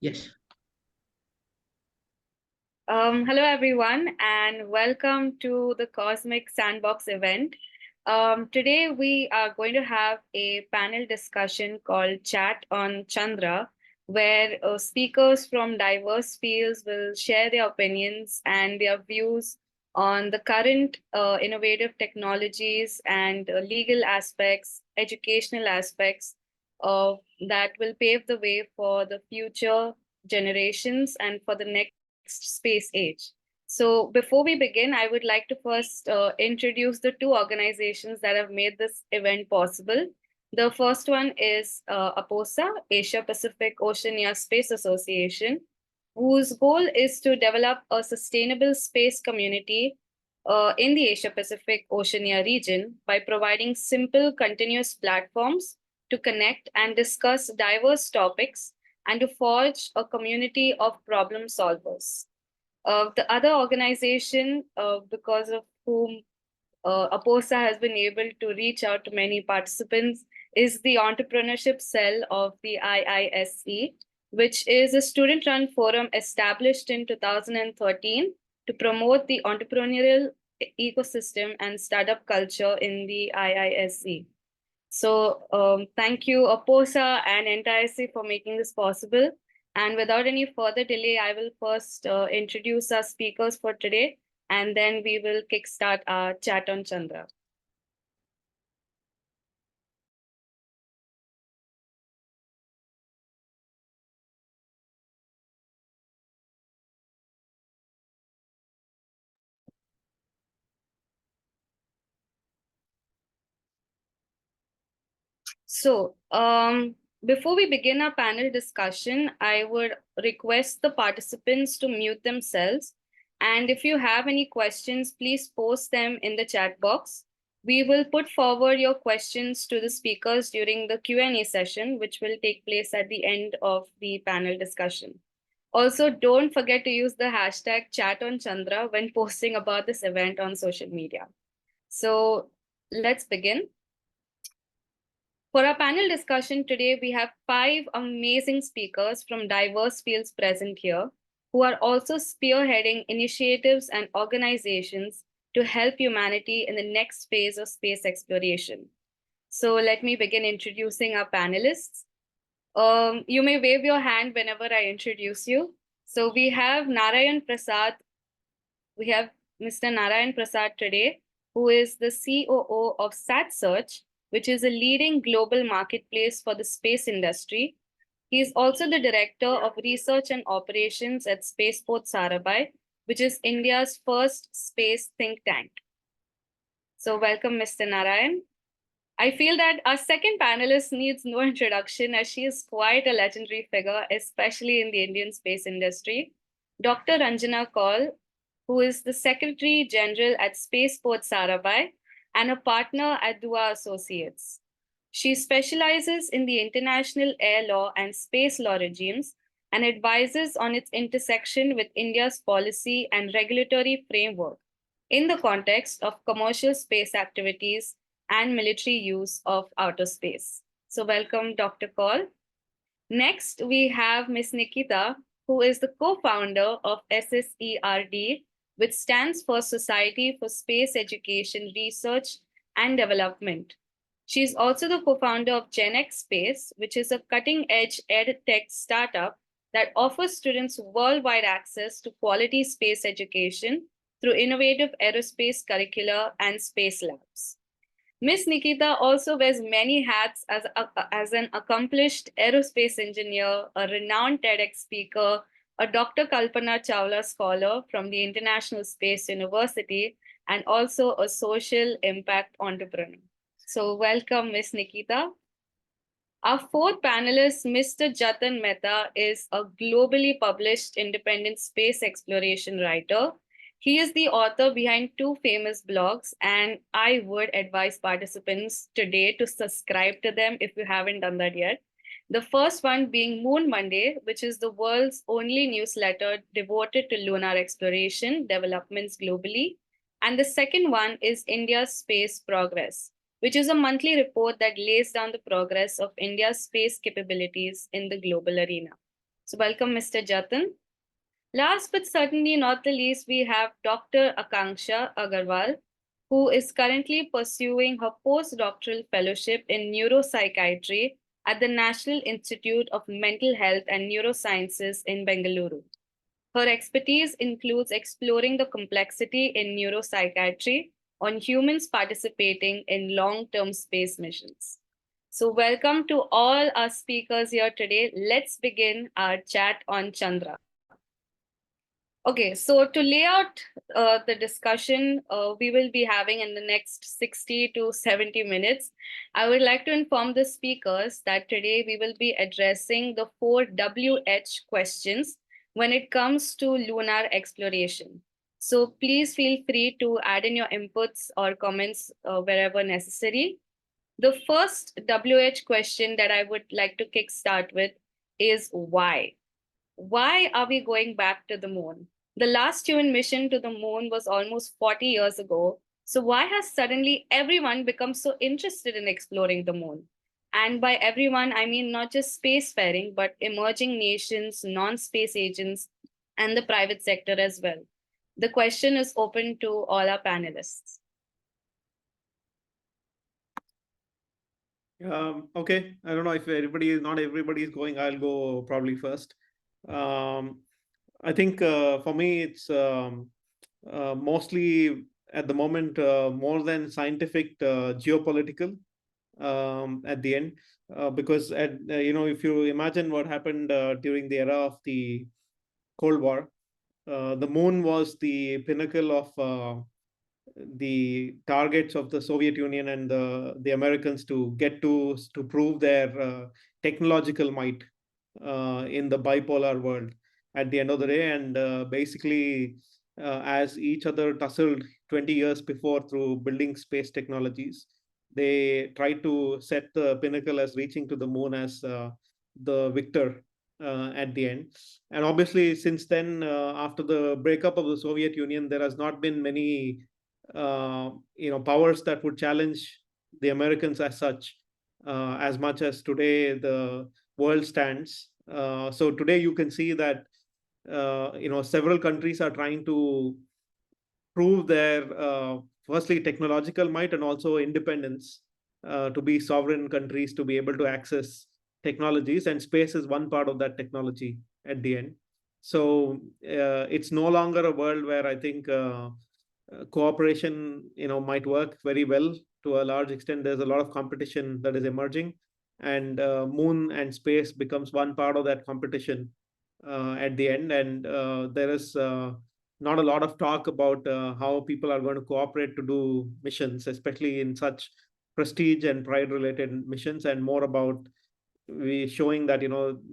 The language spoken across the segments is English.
Yes. Hello, everyone, and welcome to the Cosmic Sandbox event. Today, we are going to have a panel discussion called Chat on Chandra, where speakers from diverse fields will share their opinions and their views on the current innovative technologies and legal aspects, educational aspects that will pave the way for the future generations and for the next space age. So before we begin, I would like to first introduce the two organizations that have made this event possible. The first one is APOSA, Asia Pacific Oceania Space Association, whose goal is to develop a sustainable space community in the Asia Pacific Oceania region by providing simple, continuous platforms to connect and discuss diverse topics and to forge a community of problem solvers. The other organization, because of whom APOSA has been able to reach out to many participants, is the entrepreneurship cell of the EntIISc, which is a student-run forum established in 2013 to promote the entrepreneurial ecosystem and startup culture in the EntIISc. So thank you, APOSA and EntIISc, for making this possible. And without any further delay, I will first introduce our speakers for today, and then we will kickstart our chat on Chandra. So, before we begin our panel discussion, I would request the participants to mute themselves. And if you have any questions, please post them in the chat box. We will put forward your questions to the speakers during the Q&A session, which will take place at the end of the panel discussion. Also, don't forget to use the hashtag #ChatOnChandra when posting about this event on social media. So let's begin. For our panel discussion today, we have 5 amazing speakers from diverse fields present here, who are also spearheading initiatives and organizations to help humanity in the next phase of space exploration. So let me begin introducing our panelists. You may wave your hand whenever I introduce you. So we have Narayan Prasad. We have Mr. Narayan Prasad today, who is the COO of SatSearch, which is a leading global marketplace for the space industry. He is also the Director of Research and Operations at Spaceport SARABHAI, which is India's first space think tank. So welcome, Mr. Narayan. I feel that our second panelist needs no introduction, as she is quite a legendary figure, especially in the Indian space industry. Dr. Ranjana Kaul, who is the Secretary General at Spaceport SARABHAI and a partner at Dua Associates. She specializes in the international air law and space law regimes and advises on its intersection with India's policy and regulatory framework in the context of commercial space activities and military use of outer space. So welcome, Dr. Kaul. Next, we have Ms. Nikhitha, who is the co-founder of SSERD, which stands for Society for Space Education Research and Development. She is also the co-founder of Genex Space, which is a cutting-edge edtech startup that offers students worldwide access to quality space education through innovative aerospace curricula and space labs. Ms. Nikhitha also wears many hats as an accomplished aerospace engineer, a renowned TEDx speaker, a Dr. Kalpana Chawla scholar from the International Space University, and also a social impact entrepreneur. So welcome, Ms. Nikhitha. Our fourth panelist, Mr. Jatan Mehta, is a globally published independent space exploration writer. He is the author behind 2 famous blogs, and I would advise participants today to subscribe to them if you haven't done that yet. The first one being Moon Monday, which is the world's only newsletter devoted to lunar exploration developments globally. And the second one is India's Space Progress, which is a monthly report that lays down the progress of India's space capabilities in the global arena. So welcome, Mr. Jatan. Last but certainly not the least, we have Dr. Akanksha Agarwal, who is currently pursuing her postdoctoral fellowship in neuropsychiatry at the National Institute of Mental Health and Neurosciences in Bengaluru. Her expertise includes exploring the complexity in neuropsychiatry on humans participating in long-term space missions. So welcome to all our speakers here today. Let's begin our chat on Chandra. Okay, so to lay out the discussion we will be having in the next 60 to 70 minutes, I would like to inform the speakers that today we will be addressing the 4 WH questions when it comes to lunar exploration. So please feel free to add in your inputs or comments wherever necessary. The first WH question that I would like to kickstart with is why? Why are we going back to the moon? The last human mission to the moon was almost 40 years ago. So why has suddenly everyone become so interested in exploring the moon? And by everyone, I mean not just spacefaring, but emerging nations, non-space agents, and the private sector as well. The question is open to all our panelists. Okay, I don't know if not everybody is going. I'll go probably first. I think for me, it's mostly at the moment more than scientific, geopolitical at the end. Because if you imagine what happened during the era of the Cold War, the moon was the pinnacle of the targets of the Soviet Union and the Americans to get to prove their technological might in the bipolar world at the end of the day. And basically, as each other tussled 20 years before through building space technologies, they tried to set the pinnacle as reaching to the moon as the victor at the end. And obviously, since then, after the breakup of the Soviet Union, there has not been many powers that would challenge the Americans as such, as much as today the world stands. So today you can see that several countries are trying to prove their firstly technological might and also independence, to be sovereign countries, to be able to access technologies, and space is one part of that technology at the end. So it's no longer a world where I think cooperation might work very well. To a large extent, there's a lot of competition that is emerging, and moon and space becomes one part of that competition at the end. And there is not a lot of talk about how people are going to cooperate to do missions, especially in such prestige and pride related missions, and more about we showing that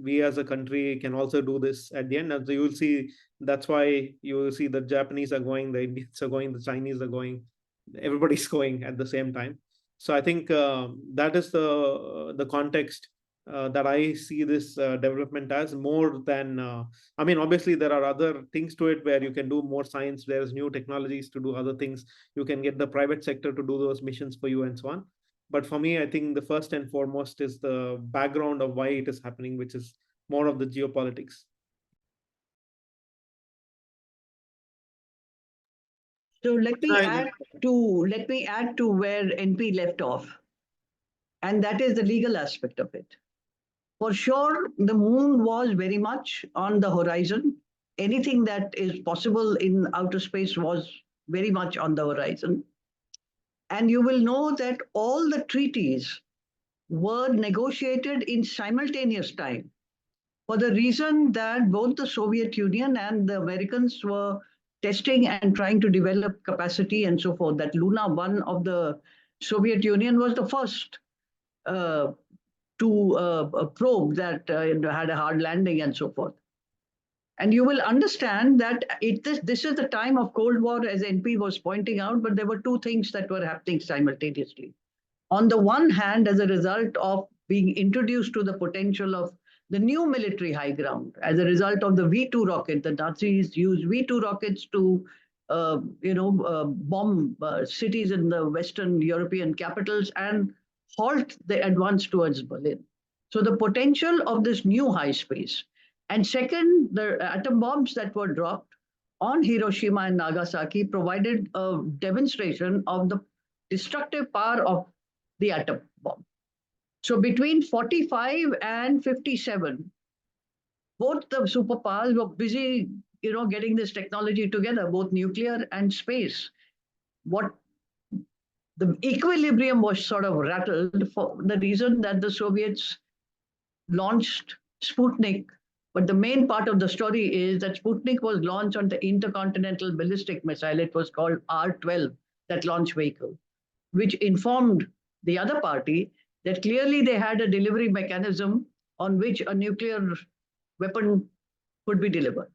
we as a country can also do this at the end. And so you will see that's why you will see the Japanese are going, the Indians are going, the Chinese are going, everybody's going at the same time. So I think that is the context that I see this development as, more than I mean, obviously there are other things to it where you can do more science, there's new technologies to do other things, you can get the private sector to do those missions for you and so on. But for me, I think the first and foremost is the background of why it is happening, which is more of the geopolitics. So let me add to where NP left off, and that is the legal aspect of it. For sure, the moon was very much on the horizon. Anything that is possible in outer space was very much on the horizon. And you will know that all the treaties were negotiated in simultaneous time, for the reason that both the Soviet Union and the Americans were testing and trying to develop capacity and so forth. That Luna 1 of the Soviet Union was the first to probe that had a hard landing and so forth. And you will understand that this is the time of Cold War, as NP was pointing out, but there were two things that were happening simultaneously. On the one hand, as a result of being introduced to the potential of the new military high ground, as a result of the V2 rocket, the Nazis used V2 rockets to bomb cities in the Western European capitals and halt the advance towards Berlin. So the potential of this new high space And second, the atom bombs that were dropped on Hiroshima and Nagasaki provided a demonstration of the destructive power of the atom bomb. So between 45 and 57, both the superpowers were busy, getting this technology together, both nuclear and space. What the equilibrium was sort of rattled for the reason that the Soviets launched Sputnik. But the main part of the story is that Sputnik was launched on the intercontinental ballistic missile. It was called R-12, that launch vehicle, which informed the other party that clearly they had a delivery mechanism on which a nuclear weapon could be delivered.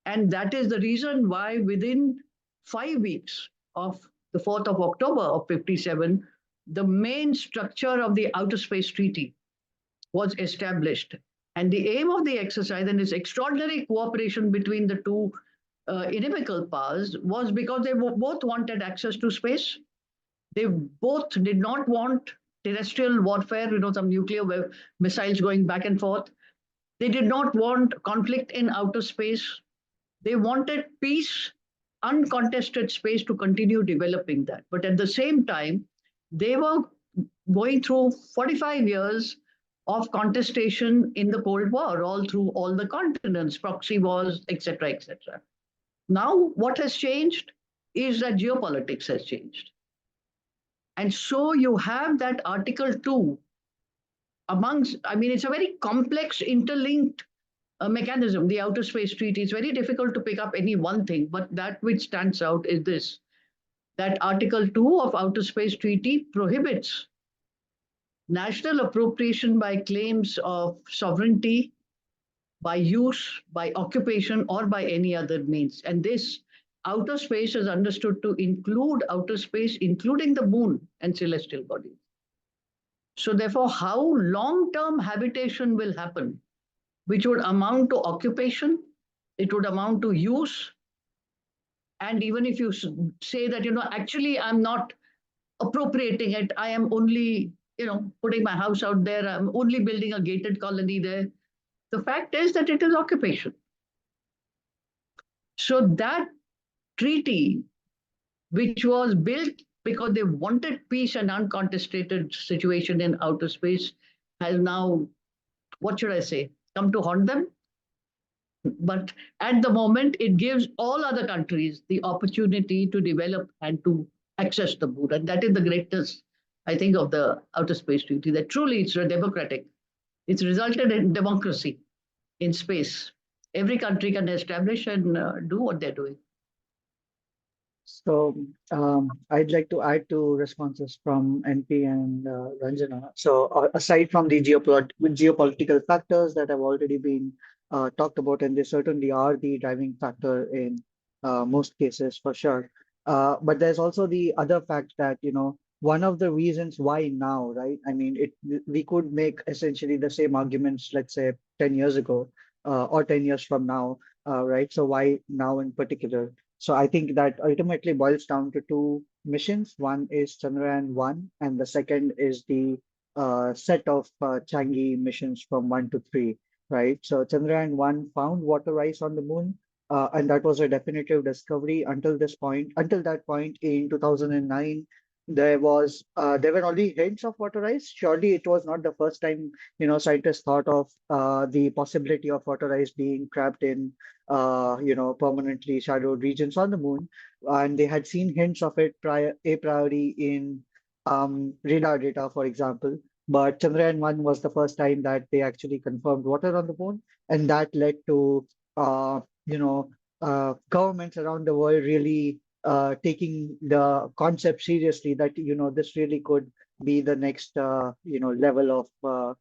And that is the reason why within 5 weeks of the 4th of October of 57, the main structure of the Outer Space Treaty was established. And the aim of the exercise and its extraordinary cooperation between the two inimical powers was because they both wanted access to space. They both did not want terrestrial warfare, some nuclear missiles going back and forth. They did not want conflict in outer space. They wanted peace, uncontested space to continue developing that. But at the same time, they were going through 45 years of contestation in the Cold War, all through all the continents, proxy wars, etc., etc. Now, what has changed is that geopolitics has changed. And so you have that Article 2 amongst, it's a very complex, interlinked mechanism, the Outer Space Treaty. It's very difficult to pick up any one thing, but that which stands out is this, that Article 2 of Outer Space Treaty prohibits national appropriation by claims of sovereignty, by use, by occupation, or by any other means. And this outer space is understood to include outer space, including the moon and celestial bodies. So therefore, how long-term habitation will happen, which would amount to occupation, it would amount to use. And even if you say that, actually, I'm not appropriating it, I am only, putting my house out there, I'm only building a gated colony there. The fact is that it is occupation. So that treaty, which was built because they wanted peace and uncontested situation in outer space, has now, what should I say, come to haunt them. But at the moment, it gives all other countries the opportunity to develop and to access the moon. And that is the greatness, I think, of the Outer Space Treaty, that truly it's democratic. It's resulted in democracy in space. Every country can establish and do what they're doing. So I'd like to add to responses from NP and Ranjana. So aside from the geopolitical factors that have already been talked about, and they certainly are the driving factor in most cases for sure. But there's also the other fact that, one of the reasons why now, right? We could make essentially the same arguments, let's say 10 years ago or 10 years from now, right? So why now in particular? So I think that ultimately boils down to two missions. One is Chandrayaan-1, and the second is the set of Changi missions from 1 to 3, right? So Chandrayaan-1 found water ice on the moon, and that was a definitive discovery until that point in 2009. There were only hints of water ice. Surely it was not the first time, scientists thought of the possibility of water ice being trapped in, permanently shadowed regions on the moon. And they had seen hints of it a priori in radar data, for example. But Chandrayaan-1 was the first time that they actually confirmed water on the moon. And that led to, governments around the world really taking the concept seriously that, this really could be the next, level of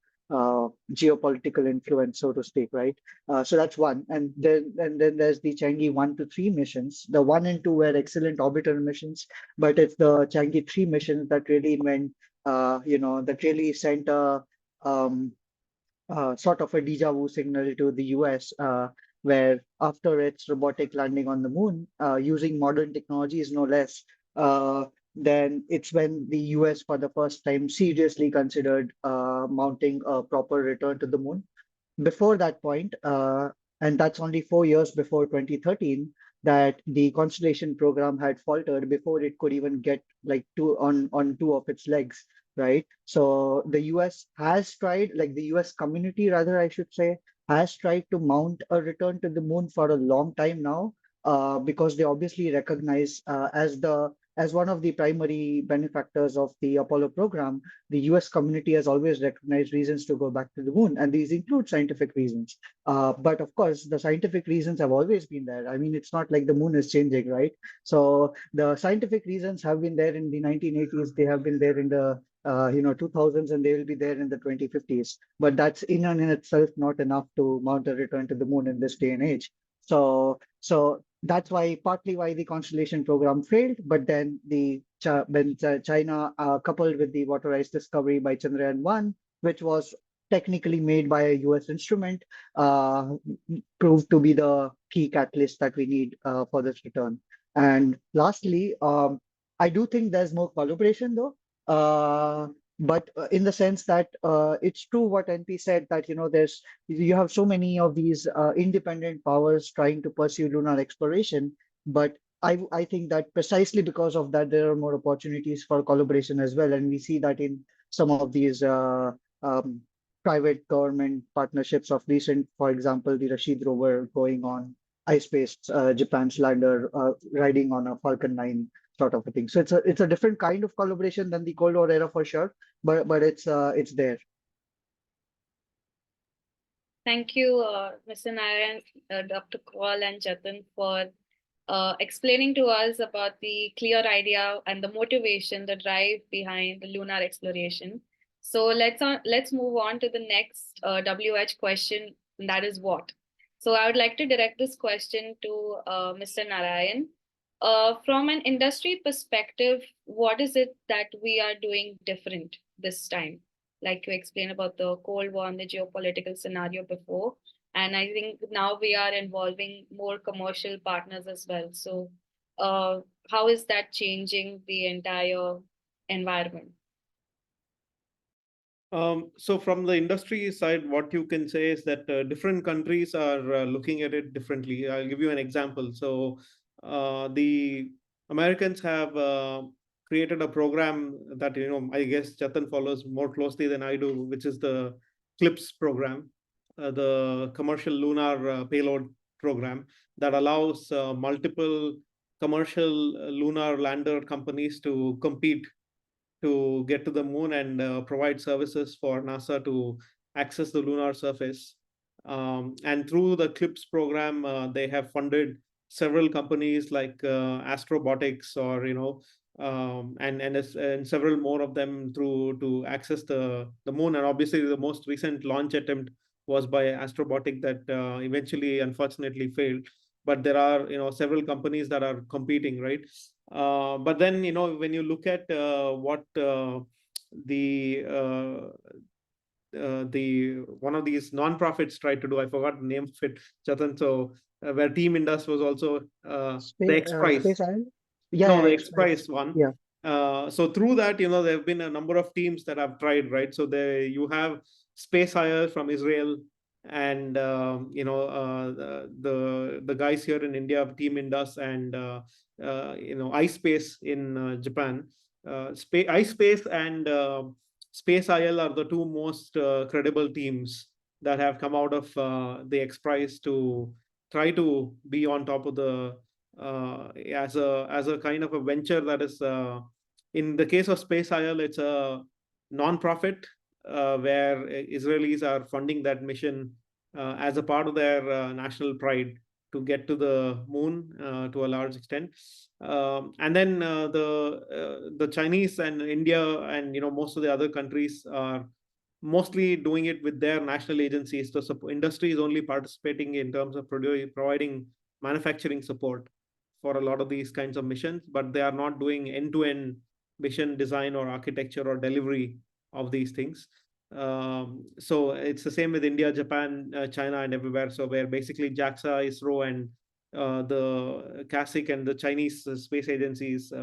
geopolitical influence, so to speak, right? So that's one. And then there's the Changi 1 to 3 missions. The 1 and 2 were excellent orbital missions, but it's the Changi 3 missions that really meant, that really sent a sort of a deja vu signal to the US, where after its robotic landing on the moon, using modern technologies, no less, then it's when the US for the first time seriously considered mounting a proper return to the moon. before that point, and that's only 4 years before 2013, that the Constellation program had faltered before it could even get like on two of its legs, right? So the US has tried, like the US community, rather, I should say, has tried to mount a return to the moon for a long time now, because they obviously recognize, as one of the primary benefactors of the Apollo program, the US community has always recognized reasons to go back to the moon, and these include scientific reasons. But of course, the scientific reasons have always been there. I mean, it's not like the moon is changing, right? So the scientific reasons have been there in the 1980s, they have been there in the 2000s, and they will be there in the 2050s. But that's in and in itself not enough to mount a return to the moon in this day and age. So that's why, partly why the Constellation program failed, but then when China, coupled with the water ice discovery by Chandrayaan-1, which was technically made by a US instrument, proved to be the key catalyst that we need for this return. And lastly, I do think there's more collaboration though. But in the sense that it's true what NP said, that you have so many of these independent powers trying to pursue lunar exploration, but I think that precisely because of that, there are more opportunities for collaboration as well, and we see that in some of these um, private government partnerships of recent. For example, the Rashid rover going on iSpace, Japan's lander, riding on a Falcon 9 sort of a thing. So it's a different kind of collaboration than the Cold War era for sure, but it's there. Thank you, Mr. Narayan, Dr. Kaul and Jatan, for explaining to us about the clear idea and the motivation, the drive behind the lunar exploration. So let's move on to the next WH question, and that is what. So I would like to direct this question to Mr. Narayan. From an industry perspective, what is it that we are doing different this time? Like you explained about the Cold War and the geopolitical scenario before. And I think now we are involving more commercial partners as well. So how is that changing the entire environment? So from the industry side, what you can say is that different countries are looking at it differently. I'll give you an example. So the Americans have created a program that, I guess Jatan follows more closely than I do, which is the CLIPS program, the Commercial Lunar Payload Program, that allows multiple commercial lunar lander companies to compete to get to the moon and provide services for NASA to access the lunar surface. And through the CLIPS program, they have funded several companies like Astrobotics, or and several more of them to access the moon. And obviously, the most recent launch attempt was by Astrobotic that eventually, unfortunately, failed. But there are several companies that are competing, right? But then when you look at what the one of these nonprofits tried to do, I forgot the name of it, Jatan. So where Team Indus was also the X Prize. Space Island? Yeah, No, yeah, the X Prize one. Yeah. So through that, there have been a number of teams that have tried, right? So you have SpaceIR from Israel, and the guys here in India, Team Indus, and iSpace in Japan. iSpace and SpaceIL are the two most credible teams that have come out of the X Prize to try to be on top of the as a kind of a venture that is in the case of SpaceIL, it's a non-profit where Israelis are funding that mission as a part of their national pride to get to the moon to a large extent. And then the Chinese and India and most of the other countries are mostly doing it with their national agencies. The industry is only participating in terms of providing manufacturing support for a lot of these kinds of missions, but they are not doing end-to-end mission design or architecture or delivery of these things. So it's the same with India, Japan, China, and everywhere. So where basically JAXA, ISRO, and the CASIC and the Chinese space agencies,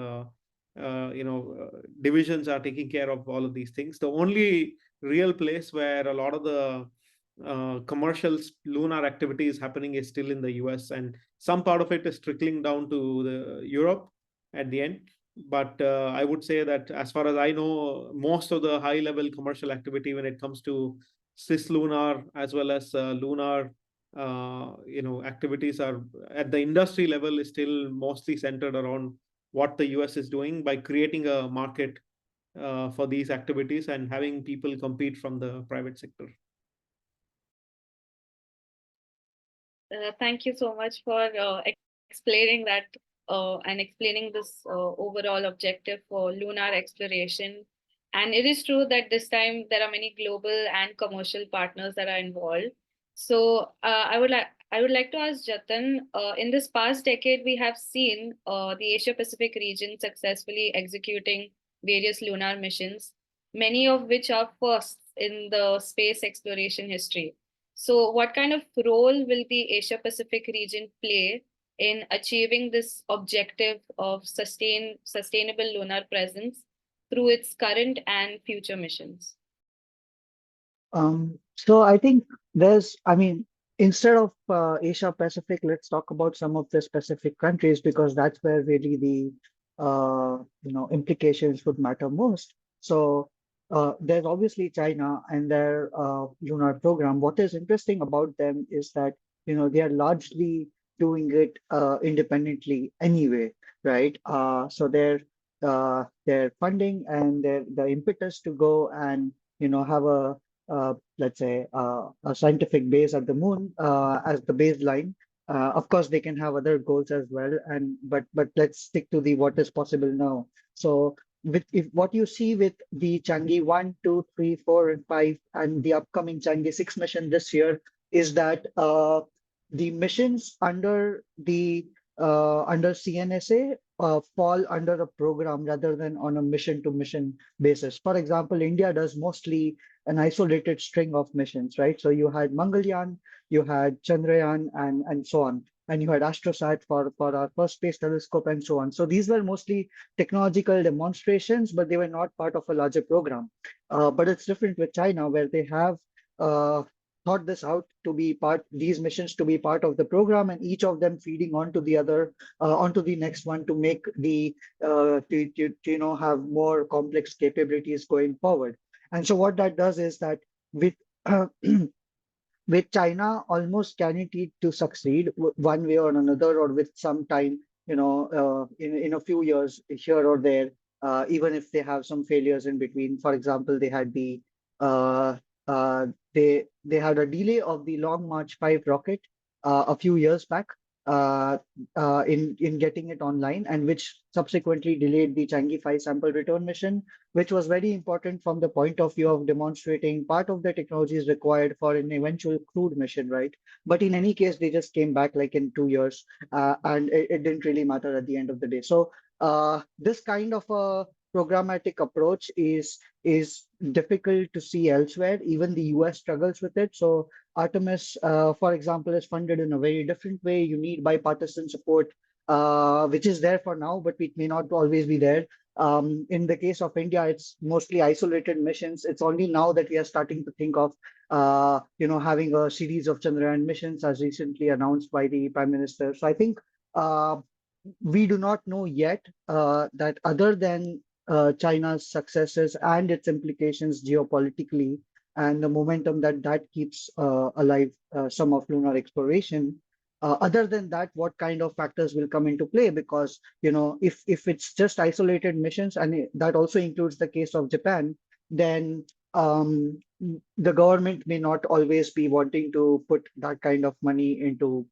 divisions are taking care of all of these things. The only real place where a lot of the commercial lunar activities happening is still in the US, and some part of it is trickling down to the Europe at the end. But I would say that as far as I know, most of the high level commercial activity when it comes to cislunar as well as lunar activities are at the industry level is still mostly centered around what the US is doing by creating a market for these activities and having people compete from the private sector. Thank you so much for explaining that and explaining this overall objective for lunar exploration. And it is true that this time there are many global and commercial partners that are involved. So I would like to ask Jatan, in this past decade, we have seen the Asia Pacific region successfully executing various lunar missions, many of which are firsts in the space exploration history. So what kind of role will the Asia Pacific region play in achieving this objective of sustainable lunar presence through its current and future missions? So I think instead of Asia Pacific, let's talk about some of the specific countries, because that's where really the implications would matter most. So there's obviously China and their lunar program. What is interesting about them is that they are largely doing it independently anyway, right? So their funding and the impetus to go and have a let's say a scientific base at the moon as the baseline. Of course, they can have other goals as well, but let's stick to the what is possible now. So if what you see with the Changi 1, 2, 3, 4, and 5, and the upcoming Changi 6 mission this year is that the missions under CNSA fall under a program rather than on a mission-to-mission basis. For example, India does mostly an isolated string of missions, right? So you had Mangalyaan, you had Chandrayaan, and so on. And you had Astrosat for our first space telescope and so on. So these were mostly technological demonstrations, but they were not part of a larger program. But it's different with China, where they have thought this out to be these missions to be part of the program, and each of them feeding onto the other, onto the next one to make the have more complex capabilities going forward. And so what that does is that with with China almost guaranteed to succeed one way or another, or with some time, in a few years here or there, even if they have some failures in between. For example, they had they had a delay of the Long March 5 rocket a few years back in getting it online, and which subsequently delayed the Changi 5 sample return mission, which was very important from the point of view of demonstrating part of the technologies required for an eventual crewed mission, right? But in any case, they just came back like in 2 years, and it didn't really matter at the end of the day. So this kind of a programmatic approach is difficult to see elsewhere. Even the US struggles with it. So Artemis, for example, is funded in a very different way. You need bipartisan support, which is there for now, but it may not always be there. In the case of India, it's mostly isolated missions. It's only now that we are starting to think of, having a series of Chandrayaan missions, as recently announced by the Prime Minister. So I think we do not know yet that other than China's successes and its implications geopolitically, and the momentum that keeps alive some of lunar exploration. Other than that, what kind of factors will come into play? Because if it's just isolated missions, and that also includes the case of Japan, then the government may not always be wanting to put that kind of money into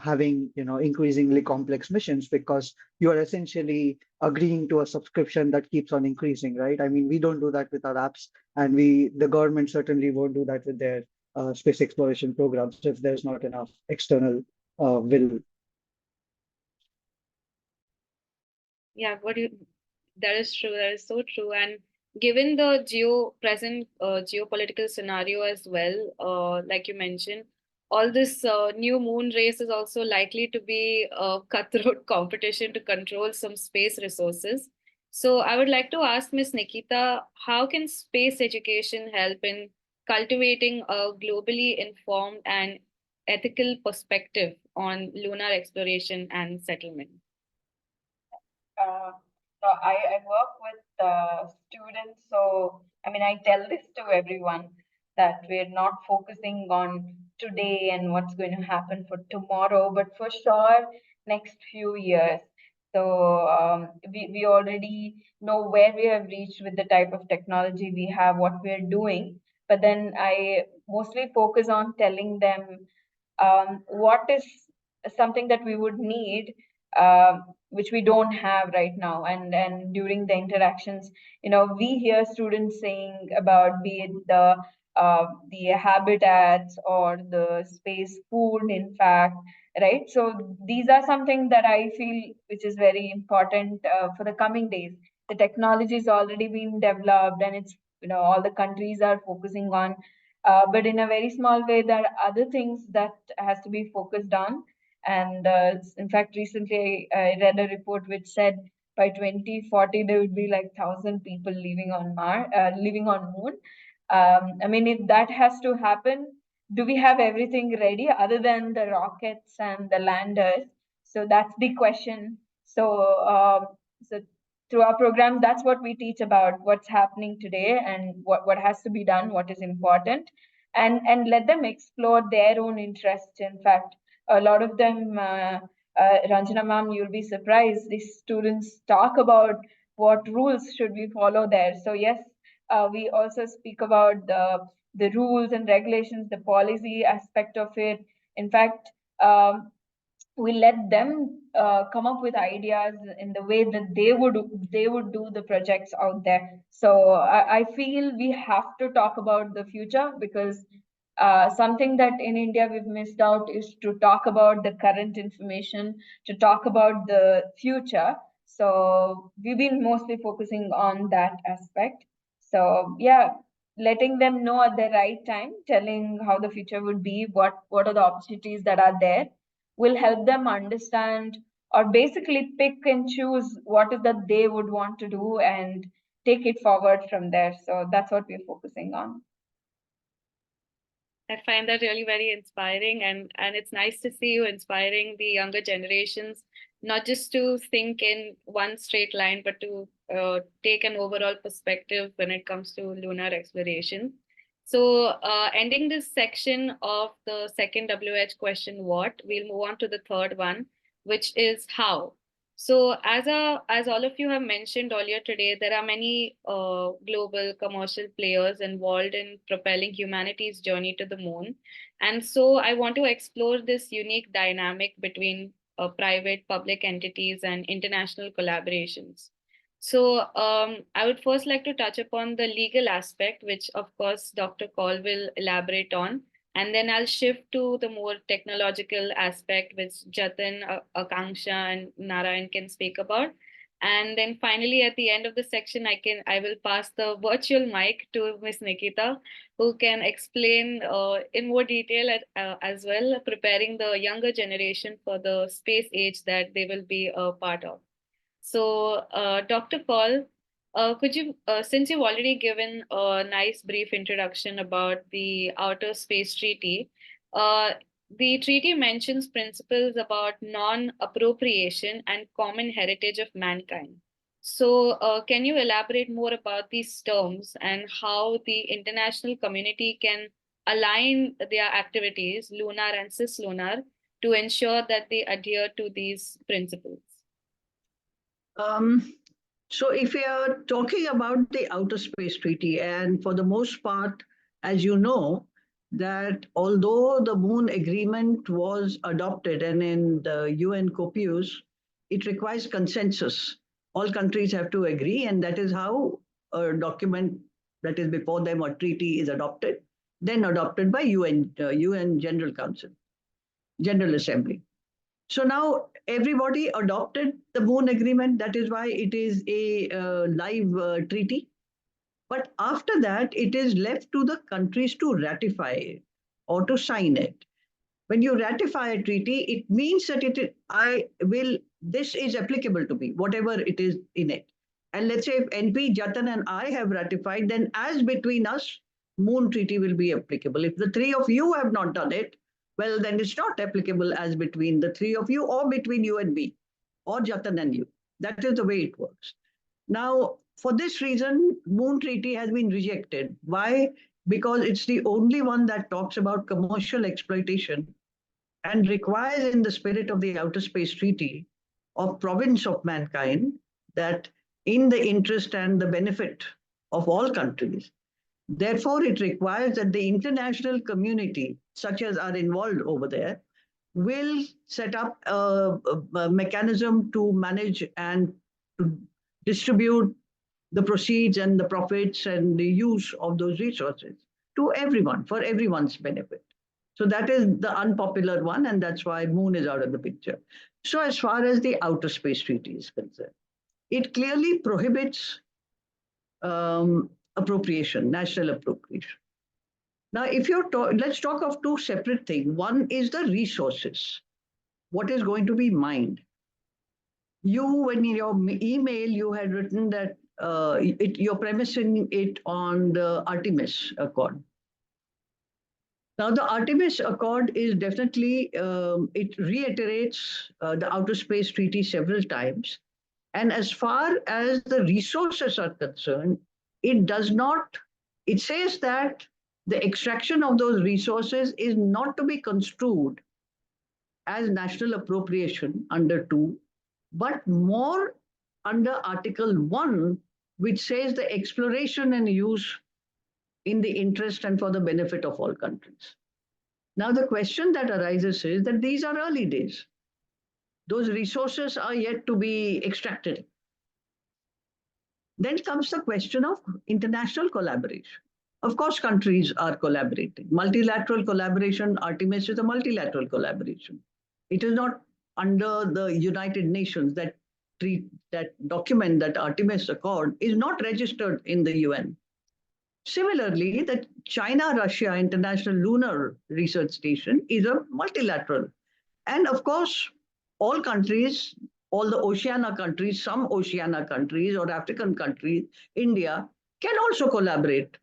having increasingly complex missions, because you are essentially agreeing to a subscription that keeps on increasing, right? I mean, we don't do that with our apps, and the government certainly won't do that with their space exploration programs if there's not enough external will. Yeah, that is true. That is so true. And given the present geopolitical scenario as well, like you mentioned, all this new moon race is also likely to be a cutthroat competition to control some space resources. So I would like to ask Ms. Nikhitha, how can space education help in cultivating a globally informed and ethical perspective on lunar exploration and settlement? So I work with students. So, I mean, I tell this to everyone that we're not focusing on today and what's going to happen for tomorrow, but for sure, next few years. So we already know where we have reached with the type of technology we have, what we're doing. But then I mostly focus on telling them what is something that we would need, which we don't have right now. And during the interactions, we hear students saying about, be it the habitats or the space food, in fact, right? So these are something that I feel which is very important for the coming days. The technology is already being developed, and it's all the countries are focusing on, but in a very small way, there are other things that has to be focused on. And in fact, recently I read a report which said by 2040 there would be like 1,000 people living on living on Moon. I mean, if that has to happen, do we have everything ready other than the rockets and the landers? So that's the question. So through our program, that's what we teach about what's happening today and what has to be done, what is important, and let them explore their own interests. In fact, a lot of them, Ranjana ma'am, you'll be surprised, these students talk about what rules should we follow there. So yes, we also speak about the rules and regulations, the policy aspect of it. In fact, we let them come up with ideas in the way that they would do the projects out there. So I feel we have to talk about the future, because something that in India we've missed out is to talk about the current information, to talk about the future. So we've been mostly focusing on that aspect. So yeah, letting them know at the right time, telling how the future would be, what are the opportunities that are there, will help them understand, or basically pick and choose what is that they would want to do and take it forward from there. So that's what we're focusing on. I find that really very inspiring, and it's nice to see you inspiring the younger generations, not just to think in one straight line, but to take an overall perspective when it comes to lunar exploration. So ending this section of the second WH question, what, we'll move on to the third one, which is how. So as all of you have mentioned earlier today, there are many global commercial players involved in propelling humanity's journey to the moon. And so I want to explore this unique dynamic between private, public entities and international collaborations. So I would first like to touch upon the legal aspect, which of course Dr. Kaul will elaborate on. And then I'll shift to the more technological aspect, which Jatan, Akanksha, and Narayan can speak about. And then finally, at the end of the section, I will pass the virtual mic to Ms. Nikhitha, who can explain in more detail as well, preparing the younger generation for the space age that they will be a part of. So, Dr. Kaul, could you, since you've already given a nice brief introduction about the Outer Space Treaty, the treaty mentions principles about non-appropriation and common heritage of mankind. So, can you elaborate more about these terms and how the international community can align their activities, lunar and cislunar, to ensure that they adhere to these principles? So if we are talking about the Outer Space Treaty, and for the most part, as you know, that although the Moon Agreement was adopted and in the UN COPUs, it requires consensus. All countries have to agree, and that is how a document that is before them, a treaty, is adopted, then adopted by UN General Council, General Assembly. So now everybody adopted the Moon Agreement. That is why it is a live treaty. But after that, it is left to the countries to ratify it or to sign it. When you ratify a treaty, it means that this is applicable to me, whatever it is in it. And let's say if NP, Jatan, and I have ratified, then as between us, Moon Treaty will be applicable. If the three of you have not done it, well, then it's not applicable as between the three of you or between you and me or Jatan and you. That is the way it works. Now, for this reason, Moon Treaty has been rejected. Why? Because it's the only one that talks about commercial exploitation and requires, in the spirit of the Outer Space Treaty of province of mankind, that in the interest and the benefit of all countries, therefore, it requires that the international community, such as are involved over there, will set up a mechanism to manage and to distribute the proceeds and the profits and the use of those resources to everyone, for everyone's benefit. So that is the unpopular one, and that's why Moon is out of the picture. So as far as the Outer Space Treaty is concerned, it clearly prohibits appropriation, national appropriation. Now, if you're let's talk of two separate things. One is the resources. What is going to be mined? You, in your email, you had written that you're premising it on the Artemis Accord. Now, the Artemis Accord is definitely, it reiterates the Outer Space Treaty several times. And as far as the resources are concerned, it does not, it says that the extraction of those resources is not to be construed as national appropriation under 2, but more under Article 1, which says the exploration and use in the interest and for the benefit of all countries. Now, the question that arises is that these are early days. Those resources are yet to be extracted. Then comes the question of international collaboration. Of course, countries are collaborating. Multilateral collaboration, Artemis is a multilateral collaboration. It is not under the United Nations that document, that Artemis Accord, is not registered in the UN. Similarly, the China-Russia International Lunar Research Station is a multilateral. And of course, all countries, all the Oceania countries, some Oceania countries or African countries, India, can also collaborate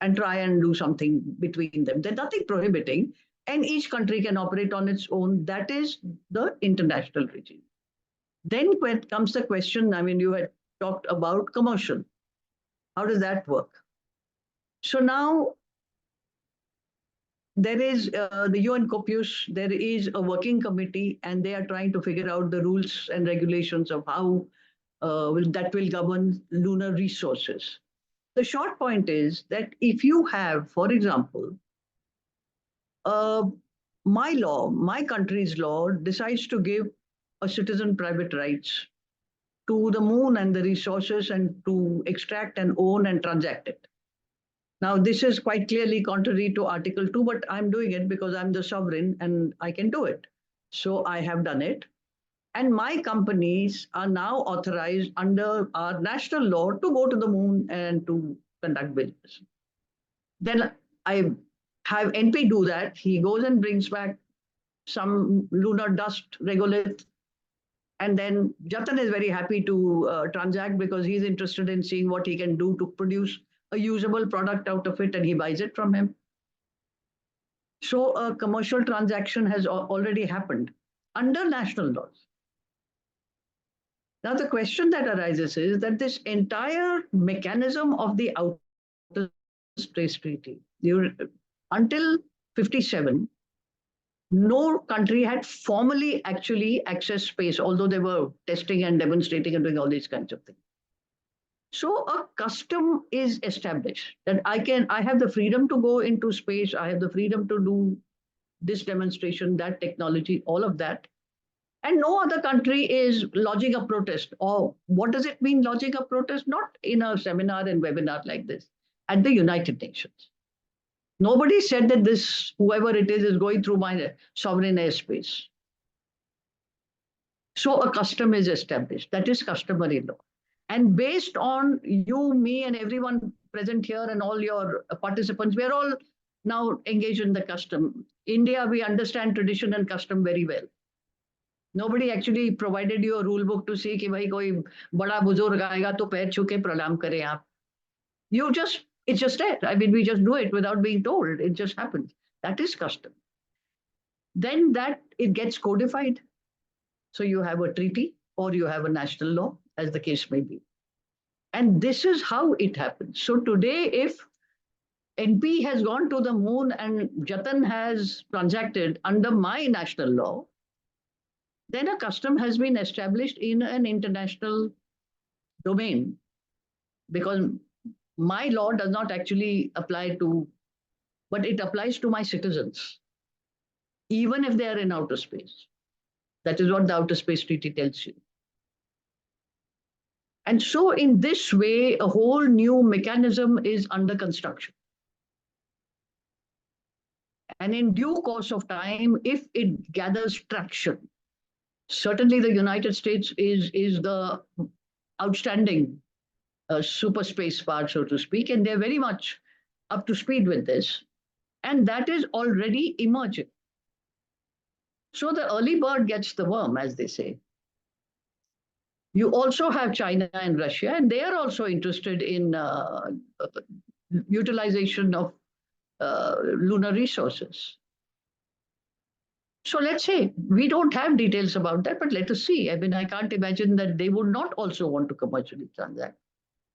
and try and do something between them. There's nothing prohibiting, and each country can operate on its own. That is the international regime. Then when comes the question, I mean, you had talked about commercial. How does that work? So now there is the UN COPUS, there is a working committee, and they are trying to figure out the rules and regulations of how that will govern lunar resources. The short point is that if you have, for example, my country's law decides to give a citizen private rights to the moon and the resources and to extract and own and transact it. Now, this is quite clearly contrary to Article 2, but I'm doing it because I'm the sovereign and I can do it. So I have done it. And my companies are now authorized under our national law to go to the moon and to conduct business. Then I have NP do that. He goes and brings back some lunar dust regolith. And then Jatan is very happy to transact because he's interested in seeing what he can do to produce a usable product out of it, and he buys it from him. So a commercial transaction has already happened under national laws. Now, the question that arises is that this entire mechanism of the Outer Space Treaty, until 57, no country had formally actually accessed space, although they were testing and demonstrating and doing all these kinds of things. So a custom is established that I have the freedom to go into space, I have the freedom to do this demonstration, that technology, all of that. And no other country is lodging a protest. Or what does it mean, lodging a protest? Not in a seminar and webinar like this, at the United Nations. Nobody said that this, whoever it is going through my sovereign airspace. So a custom is established. That is customary law. And based on you, me, and everyone present here and all your participants, we're all now engaged in the custom. India, we understand tradition and custom very well. Nobody actually provided you a rule book to see कि भाई कोई बड़ा बुजुर्ग आएगा तो पैर छू के प्रणाम करें आप. You just It's just there. I mean, we just do it without being told. It just happens. That is custom. Then it gets codified. So you have a treaty or you have a national law, as the case may be. And this is how it happens. So today, if NP has gone to the moon and Jatan has transacted under my national law, then a custom has been established in an international domain, because my law does not actually apply to, but it applies to my citizens, even if they are in outer space. That is what the Outer Space Treaty tells you. And so in this way, a whole new mechanism is under construction. And in due course of time, if it gathers traction, certainly the United States is the outstanding super space part, so to speak, and they're very much up to speed with this. And that is already emerging. So the early bird gets the worm, as they say. You also have China and Russia, and they are also interested in utilization of lunar resources. So let's say we don't have details about that, but let us see. I mean, I can't imagine that they would not also want to commercially transact.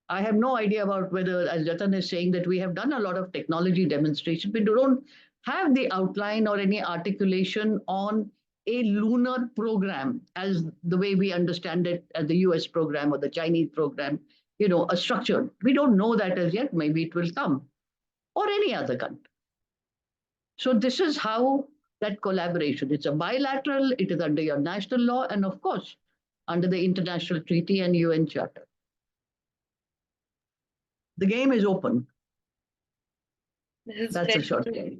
I have no idea about whether, as Jatan is saying, that we have done a lot of technology demonstration. We don't have the outline or any articulation on a lunar program as the way we understand it as the US program or the Chinese program, a structure. We don't know that as yet. Maybe it will come, or any other country. So this is how that collaboration. It's a bilateral, it is under your national law, and of course, under the international treaty and UN Charter. The game is open. That's a short game.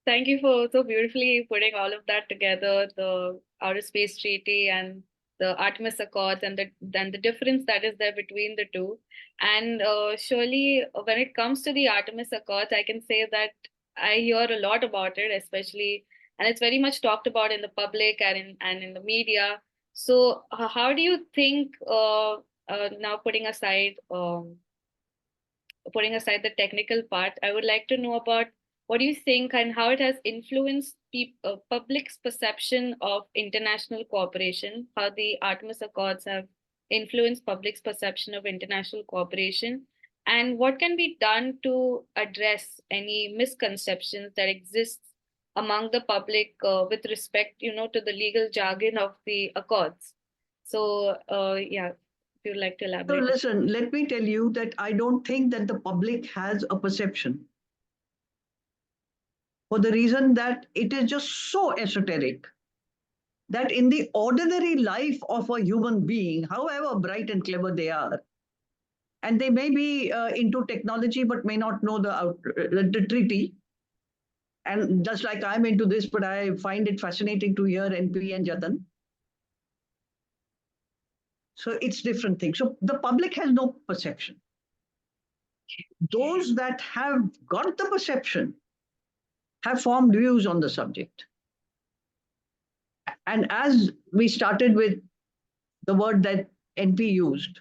Thank you for so beautifully putting all of that together, the Outer Space Treaty and the Artemis Accords, and the difference that is there between the two. And surely when it comes to the Artemis Accords, I can say that I hear a lot about it, especially, and it's very much talked about in the public and in the media. So how do you think, now putting aside the technical part, I would like to know about what do you think and how it has influenced public's perception of international cooperation, how the Artemis Accords have influenced public's perception of international cooperation, and what can be done to address any misconceptions that exist among the public with respect, to the legal jargon of the Accords. So, yeah. If you'd like to elaborate. So listen, let me tell you that I don't think that the public has a perception, for the reason that it is just so esoteric that in the ordinary life of a human being, however bright and clever they are, and they may be into technology but may not know the treaty, and just like I'm into this, but I find it fascinating to hear NP and Jatan. So it's different things. So the public has no perception. Those that have got the perception have formed views on the subject. And as we started with the word that NP used,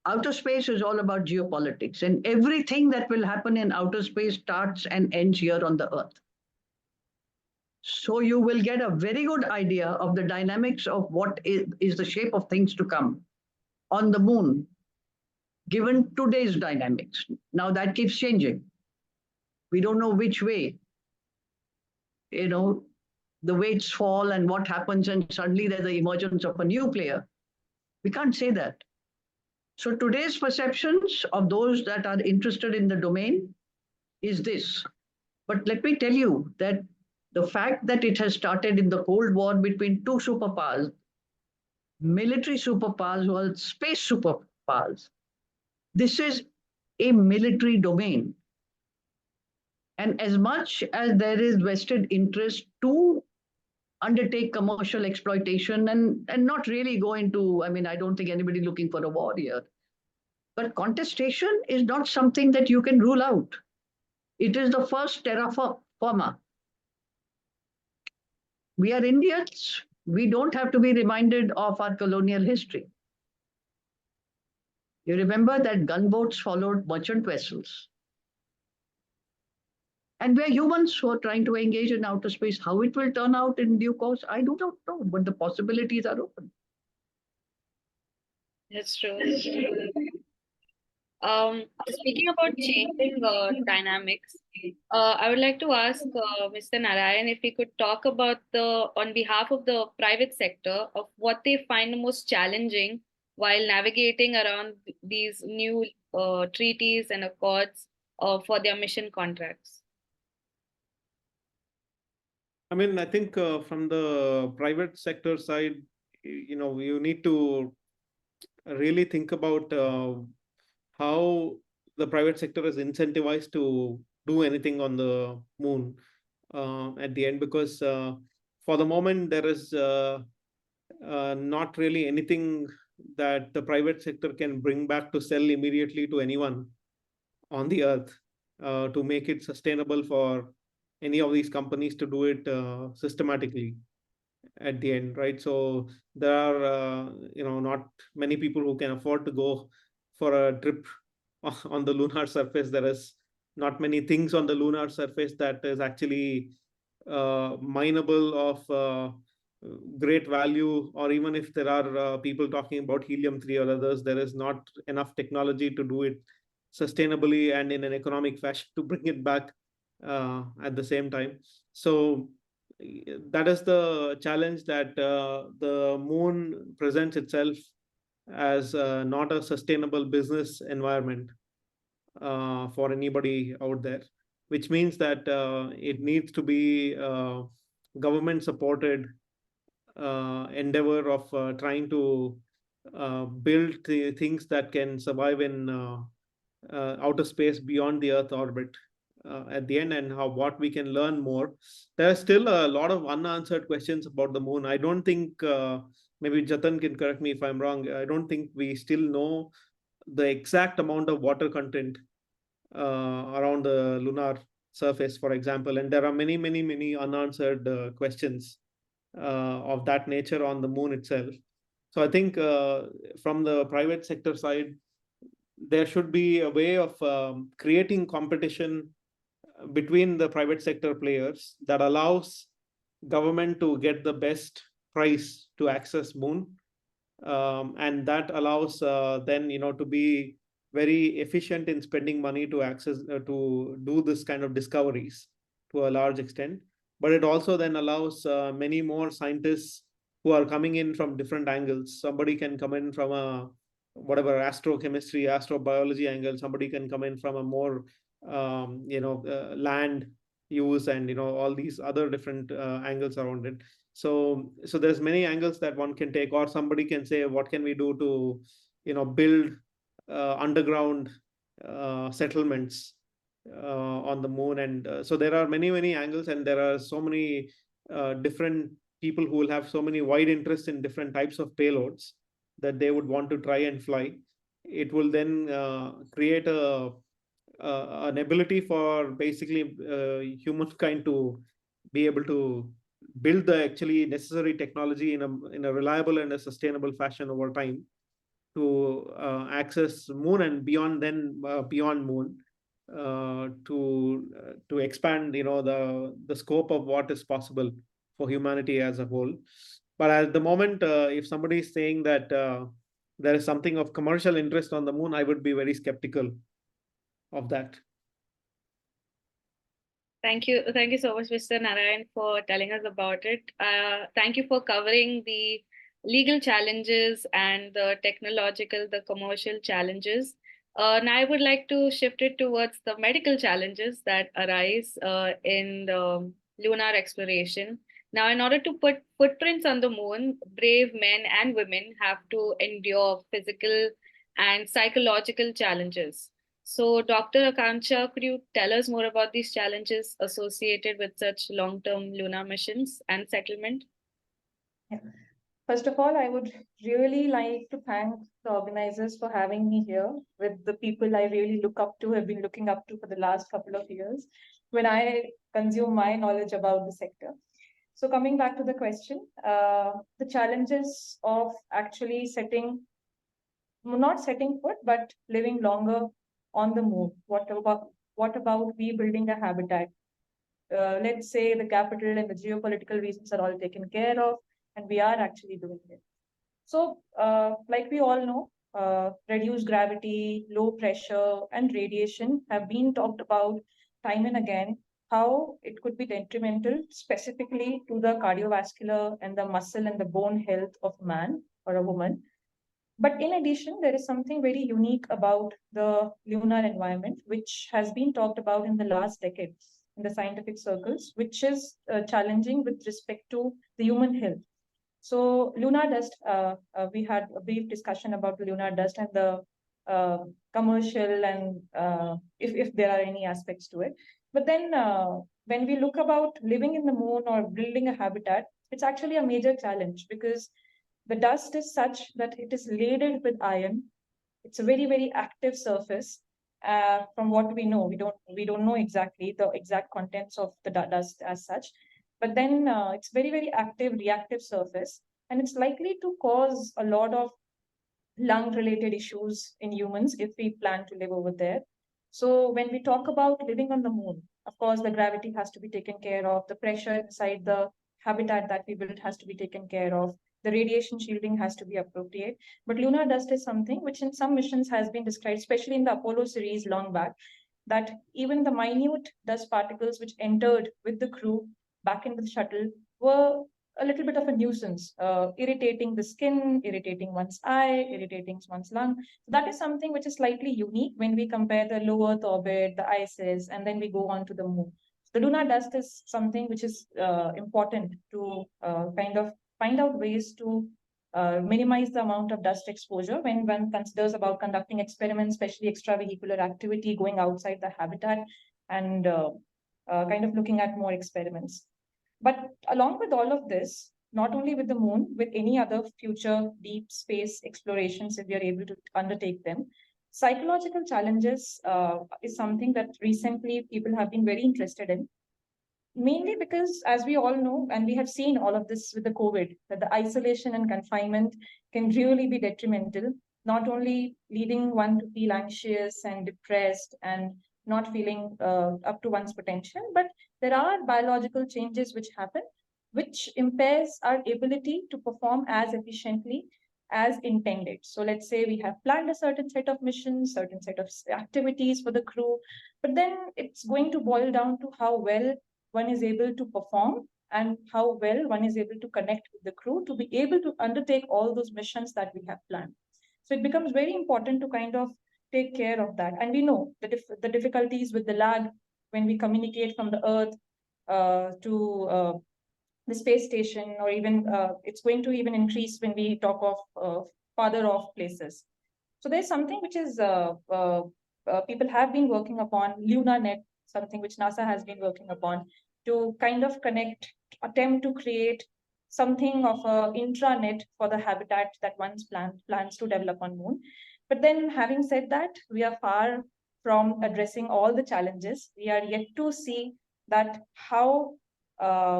outer space is all about geopolitics, and everything that will happen in outer space starts and ends here on the Earth. So you will get a very good idea of the dynamics of what is the shape of things to come on the moon, given today's dynamics. Now that keeps changing. We don't know which way, the weights fall and what happens, and suddenly there's the emergence of a new player. We can't say that. So today's perceptions of those that are interested in the domain is this. But let me tell you that the fact that it has started in the Cold War between two superpowers, military superpowers or space superpowers, this is a military domain. And as much as there is vested interest to undertake commercial exploitation and not really go into, I don't think anybody looking for a war here. But contestation is not something that you can rule out. It is the first terra firma. We are Indians. We don't have to be reminded of our colonial history. You remember that gunboats followed merchant vessels. And we're humans who are trying to engage in outer space. How it will turn out in due course, I do not know, but the possibilities are open. That's true. Speaking about changing dynamics, I would like to ask Mr. Narayan if he could talk about on behalf of the private sector, of what they find the most challenging while navigating around these new treaties and accords for their mission contracts. I mean, I think from the private sector side, you need to really think about how the private sector is incentivized to do anything on the moon at the end, because for the moment there is not really anything that the private sector can bring back to sell immediately to anyone on the earth to make it sustainable for any of these companies to do it systematically at the end, right? So there are not many people who can afford to go for a trip on the lunar surface. There is not many things on the lunar surface that is actually mineable of great value, or even if there are people talking about helium-3 or others, there is not enough technology to do it sustainably and in an economic fashion to bring it back at the same time. So that is the challenge, that the moon presents itself as not a sustainable business environment for anybody out there, which means that it needs to be government supported endeavor of trying to build the things that can survive in outer space beyond the Earth orbit at the end, and what we can learn more. There are still a lot of unanswered questions about the moon. I don't think, maybe Jatan can correct me if I'm wrong, I don't think we still know the exact amount of water content around the lunar surface, for example. And there are many, many, many unanswered questions of that nature on the moon itself. So I think from the private sector side, there should be a way of creating competition between the private sector players that allows government to get the best price to access moon, and that allows then to be very efficient in spending money to access to do this kind of discoveries to a large extent. But it also then allows many more scientists who are coming in from different angles. Somebody can come in from a whatever astrochemistry, astrobiology angle. Somebody can come in from a more land use and all these other different angles around it. So there's many angles that one can take, or somebody can say, what can we do to build underground settlements on the moon? And so there are many, many angles, and there are so many different people who will have so many wide interests in different types of payloads that they would want to try and fly. It will then create an ability for basically humankind to be able to build the actually necessary technology in a reliable and a sustainable fashion over time to access moon, and beyond moon, to expand the scope of what is possible for humanity as a whole. But at the moment, if somebody is saying that there is something of commercial interest on the moon, I would be very skeptical of that. Thank you so much, Mr. Narayan, for telling us about it. Thank you for covering the legal challenges and the technological, the commercial challenges. Now I would like to shift it towards the medical challenges that arise in the lunar exploration. Now, in order to put footprints on the moon, brave men and women have to endure physical and psychological challenges. So, Dr. Akanksha, could you tell us more about these challenges associated with such long-term lunar missions and settlement? Yeah. First of all, I would really like to thank the organizers for having me here with the people I really look up to, have been looking up to for the last couple of years when I consume my knowledge about the sector. So coming back to the question, the challenges of actually setting not setting foot, but living longer on the moon? What about we building a habitat? Let's say the capital and the geopolitical reasons are all taken care of, and we are actually doing it. So, like we all know, reduced gravity, low pressure, and radiation have been talked about time and again, how it could be detrimental specifically to the cardiovascular and the muscle and the bone health of man or a woman. But in addition, there is something very unique about the lunar environment, which has been talked about in the last decade in the scientific circles, which is challenging with respect to the human health. So lunar dust, we had a brief discussion about the lunar dust and the commercial and if there are any aspects to it. But then when we look about living in the moon or building a habitat, it's actually a major challenge because the dust is such that it is laden with iron. It's a very, very active surface. From what we know, we don't know exactly the exact contents of the dust as such. But then it's very, very active, reactive surface, and it's likely to cause a lot of lung-related issues in humans if we plan to live over there. So when we talk about living on the moon, of course, the gravity has to be taken care of, the pressure inside the habitat that we built has to be taken care of, the radiation shielding has to be appropriate. But lunar dust is something which in some missions has been described, especially in the Apollo series long back, that even the minute dust particles which entered with the crew back into the shuttle were a little bit of a nuisance, irritating the skin, irritating one's eye, irritating one's lung. So that is something which is slightly unique when we compare the low Earth orbit, the ISS, and then we go on to the moon. The lunar dust is something which is important to kind of find out ways to minimize the amount of dust exposure when one considers about conducting experiments, especially extravehicular activity, going outside the habitat, and kind of looking at more experiments. But along with all of this, not only with the moon, with any other future deep space explorations, if we are able to undertake them, psychological challenges is something that recently people have been very interested in. Mainly because, as we all know, and we have seen all of this with the COVID, that the isolation and confinement can really be detrimental, not only leading one to feel anxious and depressed and not feeling up to one's potential, but there are biological changes which happen, which impairs our ability to perform as efficiently as intended. So let's say we have planned a certain set of missions, certain set of activities for the crew, but then it's going to boil down to how well one is able to perform and how well one is able to connect with the crew to be able to undertake all those missions that we have planned. So it becomes very important to kind of take care of that. And we know the difficulties with the lag when we communicate from the Earth to the space station, or even it's going to even increase when we talk of farther off places. So there's something which is people have been working upon, LunarNet, something which NASA has been working upon to kind of connect, attempt to create something of a intranet for the habitat that one's plans to develop on Moon. But then having said that, we are far from addressing all the challenges. We are yet to see that how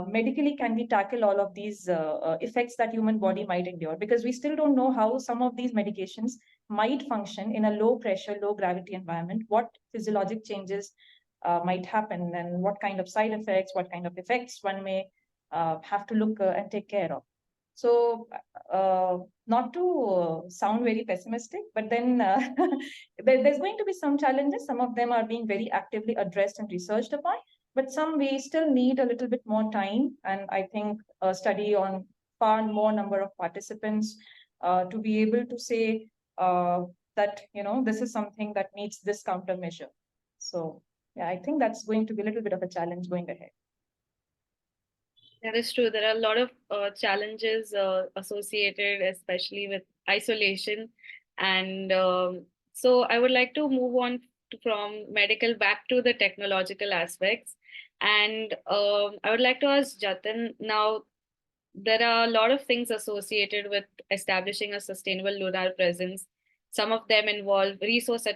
medically can we tackle all of these effects that human body might endure, because we still don't know how some of these medications might function in a low pressure, low gravity environment, what physiologic changes might happen, and what kind of side effects, what kind of effects one may have to look and take care of. So not to sound very pessimistic, but then there's going to be some challenges. Some of them are being very actively addressed and researched upon, but some we still need a little bit more time. And I think a study on far more number of participants to be able to say that, you know, this is something that needs this countermeasure. So yeah, I think that's going to be a little bit of a challenge going ahead. That is true. There are a lot of challenges associated, especially with isolation. And so I would like to move on from medical back to the technological aspects. And I would like to ask Jatan, now there are a lot of things associated with establishing a sustainable lunar presence. Some of them involve resource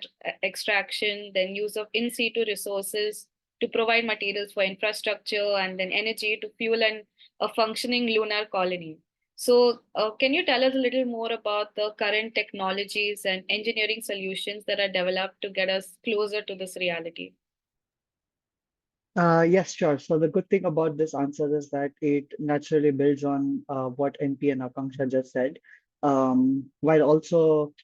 extraction, then use of in situ resources to provide materials for infrastructure, and then energy to fuel a functioning lunar colony. So can you tell us a little more about the current technologies and engineering solutions that are developed to get us closer to this reality? Yes, sure. So the good thing about this answer is that it naturally builds on what NP and Akanksha just said, while also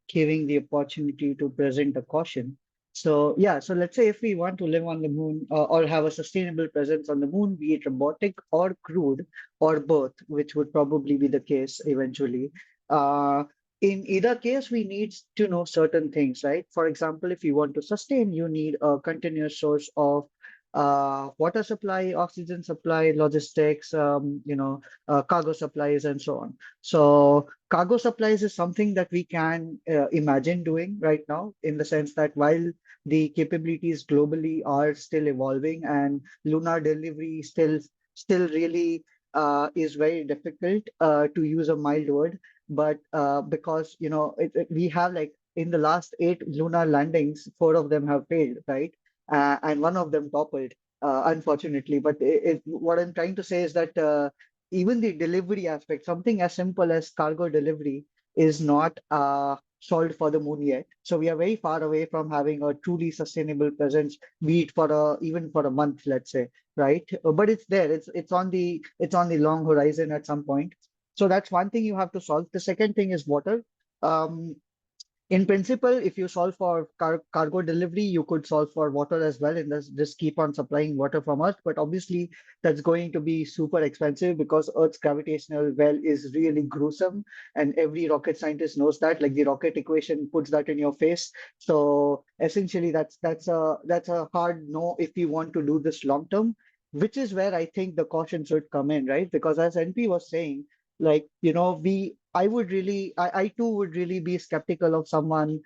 giving the opportunity to present a caution. So yeah, so let's say if we want to live on the moon or have a sustainable presence on the moon, be it robotic or crewed or both, which would probably be the case eventually. Uh, in either case, we need to know certain things, right? For example, if you want to sustain, you need a continuous source of water supply, oxygen supply, logistics, cargo supplies, and so on. So cargo supplies is something that we can imagine doing right now, in the sense that while the capabilities globally are still evolving and lunar delivery still really is very difficult, to use a mild word, but because we have, like, in the last 8 lunar landings, 4 of them have failed, right? And one of them toppled, unfortunately. But what I'm trying to say is that even the delivery aspect, something as simple as cargo delivery, is not solved for the moon yet. So we are very far away from having a truly sustainable presence, be it for even for a month, let's say, right? But it's there. It's on the long horizon at some point. So that's one thing you have to solve. The second thing is water. Um, in principle, if you solve for cargo delivery, you could solve for water as well, and just keep on supplying water from Earth. But obviously, that's going to be super expensive because Earth's gravitational well is really gruesome, and every rocket scientist knows that. Like, the rocket equation puts that in your face. So essentially, that's a hard no if you want to do this long term, which is where I think the caution should come in, right? Because as NP was saying, like, I too would really be skeptical of someone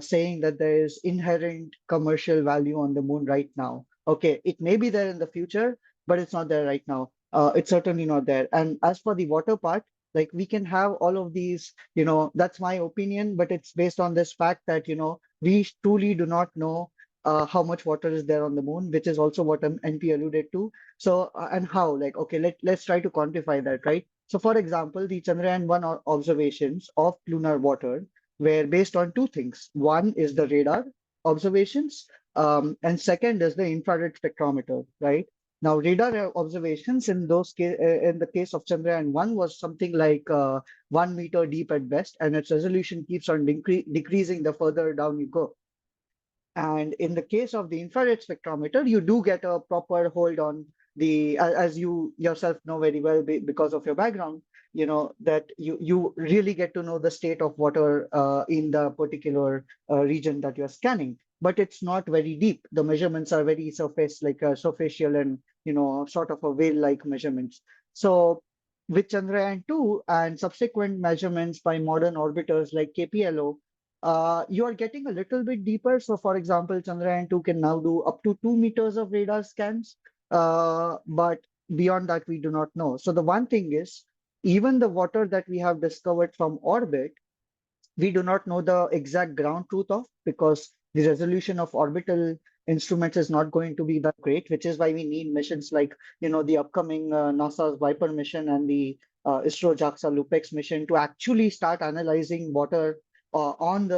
saying that there is inherent commercial value on the moon right now. Okay, it may be there in the future, but it's not there right now. It's certainly not there. And as for the water part, like, we can have all of these, that's my opinion, but it's based on this fact that, we truly do not know how much water is there on the moon, which is also what NP alluded to. So, and how, like, okay, let's try to quantify that, right? So, for example, the Chandrayaan-1 observations of lunar water were based on two things. One is the radar observations, and second is the infrared spectrometer, right? Now, radar observations in the case of Chandrayaan-1 was something like 1 meter deep at best, and its resolution keeps on decreasing the further down you go. And in the case of the infrared spectrometer, you do get a proper hold on as you yourself know very well, because of your background, that you really get to know the state of water in the particular region that you're scanning. But it's not very deep. The measurements are very superficial and, sort of a whale-like measurements. So with Chandrayaan-2 and subsequent measurements by modern orbiters like KPLO, you are getting a little bit deeper. So, for example, Chandrayaan-2 can now do up to 2 meters of radar scans, but beyond that, we do not know. So, the one thing is, even the water that we have discovered from orbit, we do not know the exact ground truth of, because the resolution of orbital instruments is not going to be that great, which is why we need missions like, the upcoming NASA's Viper mission and the ISRO JAXA LUPEX mission to actually start analyzing water on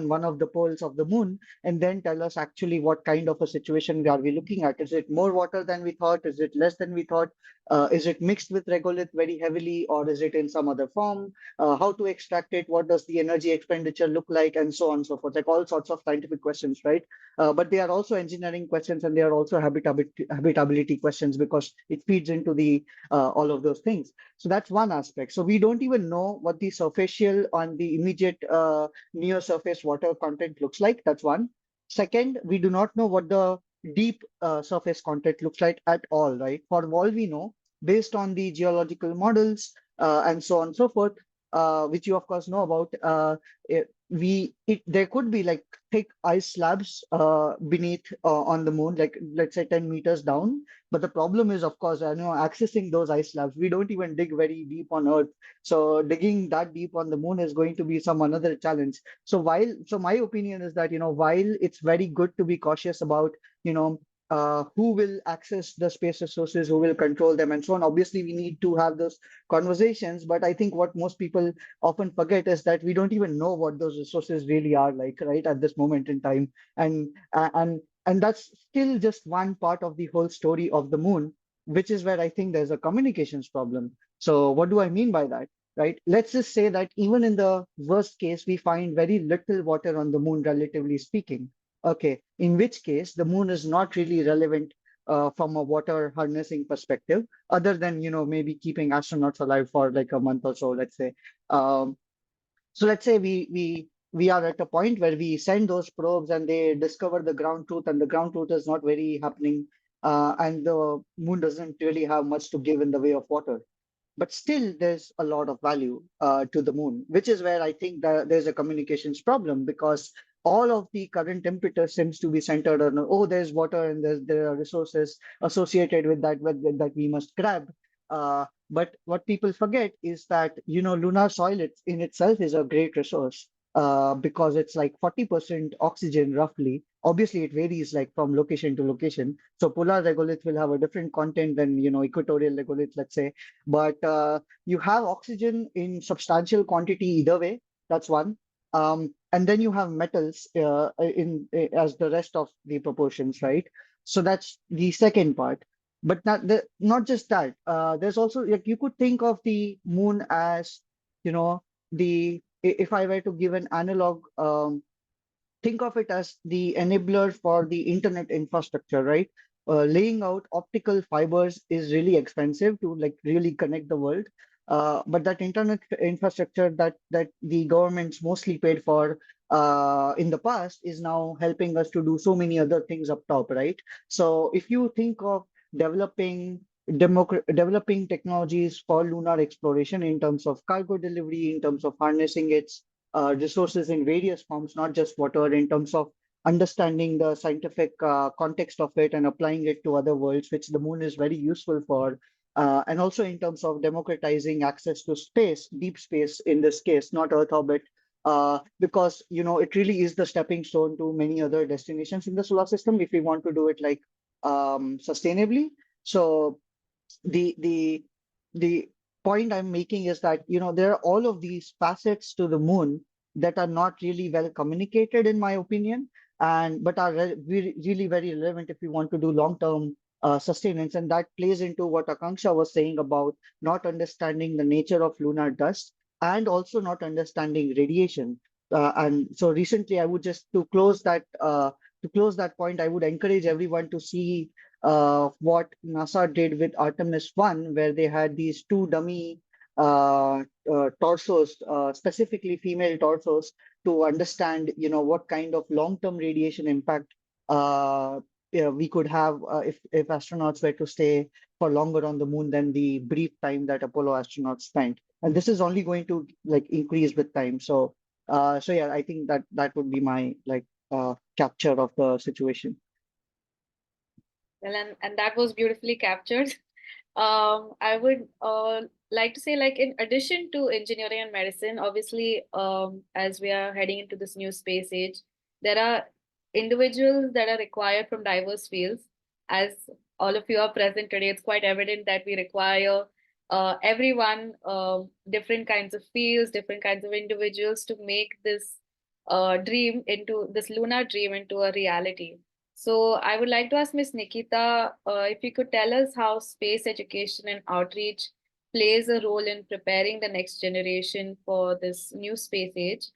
one of the poles of the moon, and then tell us actually what kind of a situation are we looking at. Is it more water than we thought? Is it less than we thought? Is it mixed with regolith very heavily, or is it in some other form? How to extract it? What does the energy expenditure look like? And so on and so forth. Like, all sorts of scientific questions, right? But they are also engineering questions, and they are also habitability questions, because it feeds into the all of those things. So that's one aspect. So we don't even know what the superficial on the immediate near surface water content looks like. That's one. Second, we do not know what the deep surface content looks like at all, right? For all we know, based on the geological models and so on and so forth, which you of course know about, there could be like thick ice slabs beneath on the moon, like let's say 10 meters down. But the problem is, of course, accessing those ice slabs. We don't even dig very deep on Earth, so digging that deep on the moon is going to be some another challenge. So my opinion is that, while it's very good to be cautious about, who will access the space resources, who will control them, and so on. Obviously, we need to have those conversations, but I think what most people often forget is that we don't even know what those resources really are like, right, at this moment in time. And that's still just one part of the whole story of the moon, which is where I think there's a communications problem. So what do I mean by that? Right? Let's just say that even in the worst case, we find very little water on the moon, relatively speaking. Okay, in which case the moon is not really relevant from a water harnessing perspective, other than, maybe keeping astronauts alive for like a month or so, let's say. Um, so let's say we are at a point where we send those probes and they discover the ground truth, and the ground truth is not very happening, and the moon doesn't really have much to give in the way of water. But still, there's a lot of value to the moon, which is where I think that there's a communications problem, because all of the current impetus seems to be centered on, oh, there's water and there are resources associated with that we must grab. But what people forget is that, lunar soil in itself is a great resource, because it's like 40% oxygen roughly. Obviously, it varies like from location to location. So polar regolith will have a different content than, equatorial regolith, let's say. But you have oxygen in substantial quantity either way. That's one. And then you have metals as the rest of the proportions, right? So that's the second part. But not just that. There's also, like, you could think of the moon as, if I were to give an analog, think of it as the enabler for the internet infrastructure, right? Laying out optical fibers is really expensive to like really connect the world. But that internet infrastructure that the governments mostly paid for in the past is now helping us to do so many other things up top, right? So if you think of developing developing technologies for lunar exploration in terms of cargo delivery, in terms of harnessing its resources in various forms, not just water, in terms of understanding the scientific context of it and applying it to other worlds, which the moon is very useful for. And also in terms of democratizing access to space, deep space in this case, not Earth orbit, because it really is the stepping stone to many other destinations in the solar system if we want to do it like sustainably. So the point I'm making is that there are all of these facets to the moon that are not really well communicated, in my opinion, and but are really very relevant if we want to do long-term sustenance. And that plays into what Akanksha was saying about not understanding the nature of lunar dust and also not understanding radiation. And so recently, I would just to close that point, I would encourage everyone to see what NASA did with Artemis 1, where they had these two dummy torsos, specifically female torsos, to understand, what kind of long-term radiation impact we could have if astronauts were to stay for longer on the moon than the brief time that Apollo astronauts spent. And this is only going to like increase with time. So, so yeah, I think that would be my like capture of the situation. Well, and that was beautifully captured. I would like to say, like, in addition to engineering and medicine, obviously, as we are heading into this new space age, there are individuals that are required from diverse fields. As all of you are present today, it's quite evident that we require everyone, different kinds of fields, different kinds of individuals to make this this lunar dream into a reality. So I would like to ask Ms. Nikhitha, if you could tell us how space education and outreach plays a role in preparing the next generation for this new space age.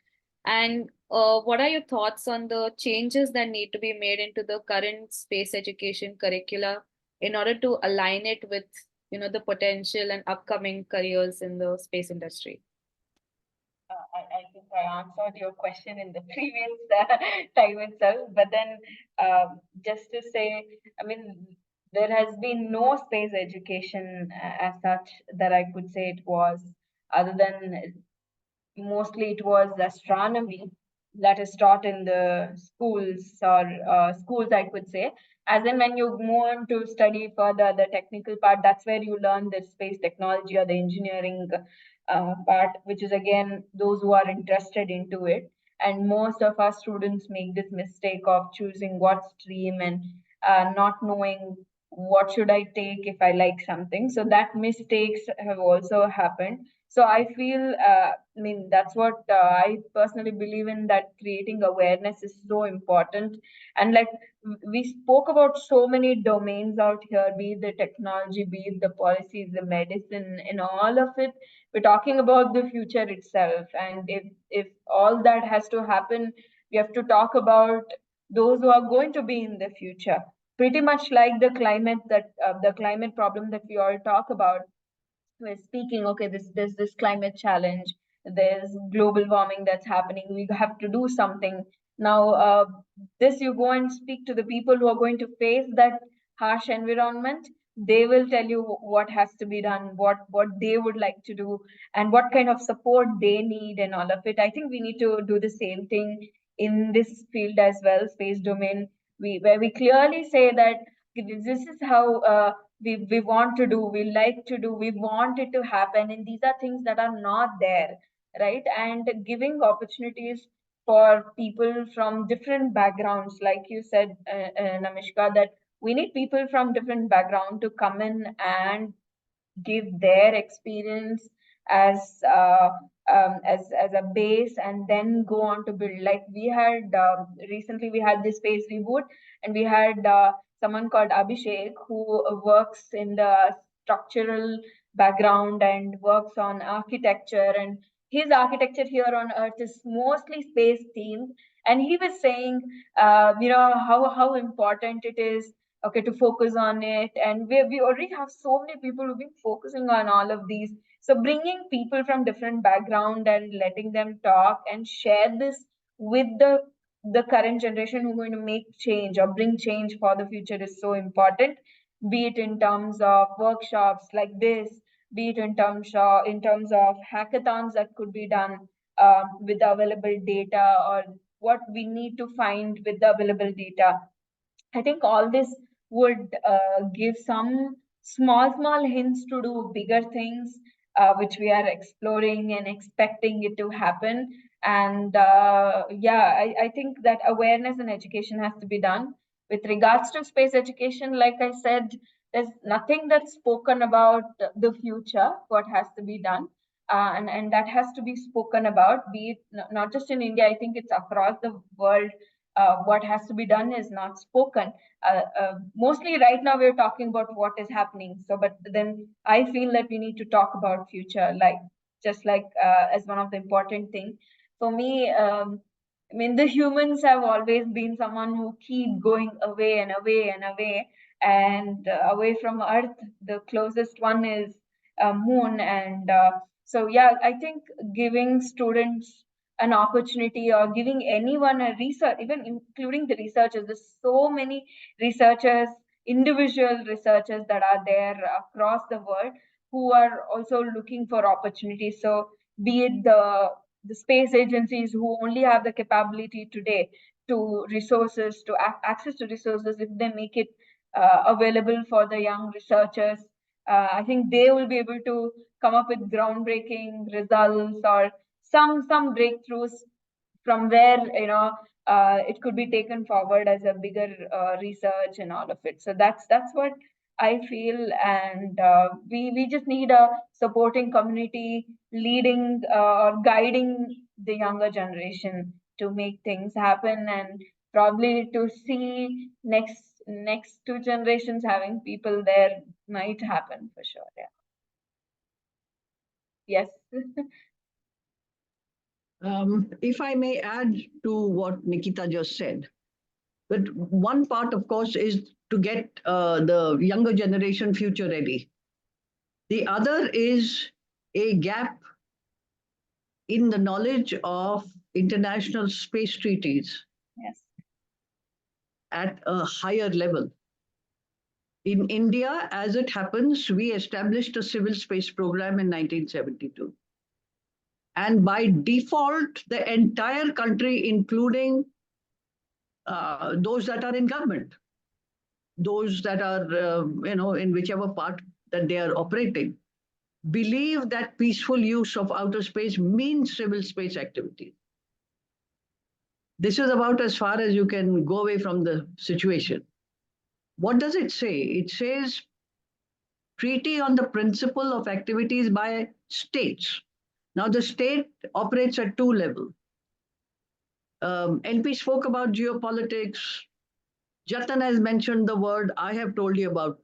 And what are your thoughts on the changes that need to be made into the current space education curricula in order to align it with, the potential and upcoming careers in the space industry? I think I answered your question in the previous time itself. But then, just to say, I mean, there has been no space education as such that I could say it was, other than mostly it was astronomy that is taught in the schools or schools, I could say. As in, when you move on to study further the technical part, that's where you learn the space technology or the engineering part, which is again those who are interested into it. And most of our students make this mistake of choosing what stream and not knowing what should I take if I like something. So that mistakes have also happened. So I feel, that's what I personally believe in, that creating awareness is so important. And like we spoke about so many domains out here, be it the technology, be it the policies, the medicine, and all of it. We're talking about the future itself. And if all that has to happen, we have to talk about those who are going to be in the future. Pretty much like the climate problem that we all talk about. We're speaking, okay, there's this climate challenge, there's global warming that's happening, we have to do something now. This, you go and speak to the people who are going to face that harsh environment, they will tell you what has to be done, what they would like to do, and what kind of support they need, and all of it. I think we need to do the same thing in this field as well, space domain, where we clearly say that this is how we want to do, we like to do, we want it to happen, and these are things that are not there, right? And giving opportunities for people from different backgrounds, like you said, Namishka, that we need people from different background to come in and give their experience as as a base, and then go on to build. Like we had recently, we had this space reboot, and we had someone called Abhishek who works in the structural background and works on architecture, and his architecture here on Earth is mostly space themed. And he was saying, how important it is, okay, to focus on it. And we already have so many people who've been focusing on all of these. So bringing people from different background and letting them talk and share this with the current generation who are going to make change or bring change for the future is so important, be it in terms of workshops like this, be it in terms of hackathons that could be done with the available data, or what we need to find with the available data. I think all this would give some small hints to do bigger things, which we are exploring and expecting it to happen. And I think that awareness and education has to be done. With regards to space education, like I said, there's nothing that's spoken about the future, what has to be done. And that has to be spoken about, be it not just in India, I think it's across the world. What has to be done is not spoken. Mostly right now we're talking about what is happening. So, but then I feel that we need to talk about future, like just like as one of the important things. For me, the humans have always been someone who keep going away and away and away, and away from Earth. The closest one is Moon, and so yeah, I think giving students an opportunity, or giving anyone a research, even including the researchers. There's so many researchers, individual researchers that are there across the world who are also looking for opportunities. So be it the space agencies who only have the capability today to resources, to access to resources, if they make it available for the young researchers, I think they will be able to come up with groundbreaking results, or some breakthroughs from where it could be taken forward as a bigger research and all of it. So that's what I feel. And we just need a supporting community, leading or guiding the younger generation to make things happen, and probably to see next two generations having people there might happen for sure. Yeah. Yes. If I may add to what Nikhitha just said, but one part, of course, is to get the younger generation future ready. The other is a gap in the knowledge of international space treaties. Yes. At a higher level. In India, as it happens, we established a civil space program in 1972. And by default, the entire country, including those that are in government, those that are, in whichever part that they are operating, believe that peaceful use of outer space means civil space activities. This is about as far as you can go away from the situation. What does it say? It says treaty on the principle of activities by states. Now the state operates at two levels. LP spoke about geopolitics. Jatan has mentioned the word I have told you about.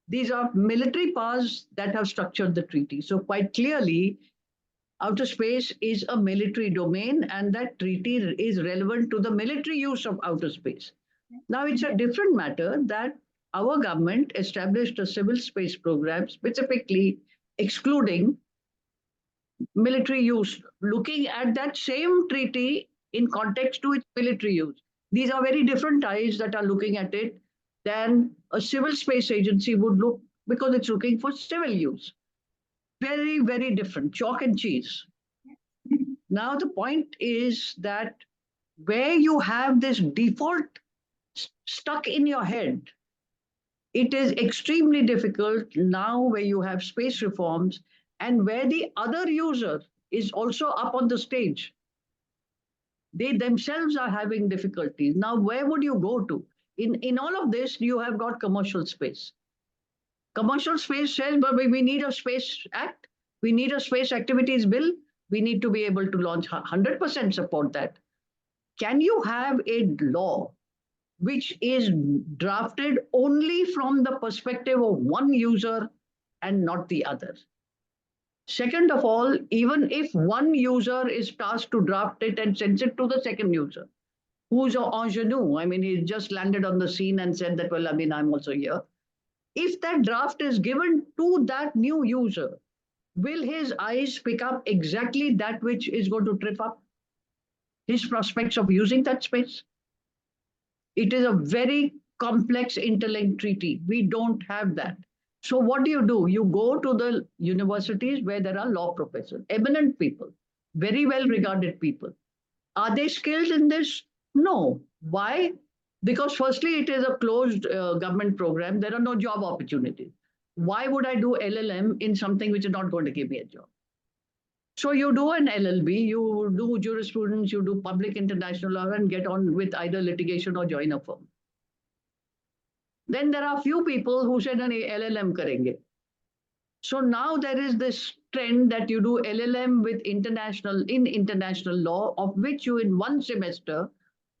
These are military powers that have structured the treaty. So quite clearly, outer space is a military domain, and that treaty is relevant to the military use of outer space. Now, it's a different matter that our government established a civil space program specifically excluding military use, looking at that same treaty in context to its military use. These are very different eyes that are looking at it than a civil space agency would look, because it's looking for civil use. Very, very different, chalk and cheese. Now, the point is that where you have this default stuck in your head, it is extremely difficult now where you have space reforms and where the other user is also up on the stage. They themselves are having difficulties. Now, where would you go to? In all of this, you have got commercial space. Commercial space says, but we need a space act. We need a space activities bill. We need to be able to launch 100% support that. Can you have a law which is drafted only from the perspective of one user and not the other? Second of all, even if one user is tasked to draft it and sends it to the second user, who's an ingenue, I mean, he just landed on the scene and said that, well, I mean, I'm also here. If that draft is given to that new user, will his eyes pick up exactly that which is going to trip up his prospects of using that space? It is a very complex interlinked treaty. We don't have that. So what do? You go to the universities where there are law professors, eminent people, very well regarded people. Are they skilled in this? No. Why? Because firstly, it is a closed government program. There are no job opportunities. Why would I do LLM in something which is not going to give me a job? So you do an LLB, you do jurisprudence, you do public international law and get on with either litigation or join a firm. Then there are few people who said an LLM karenge. So now there is this trend that you do LLM with international law, of which you in one semester,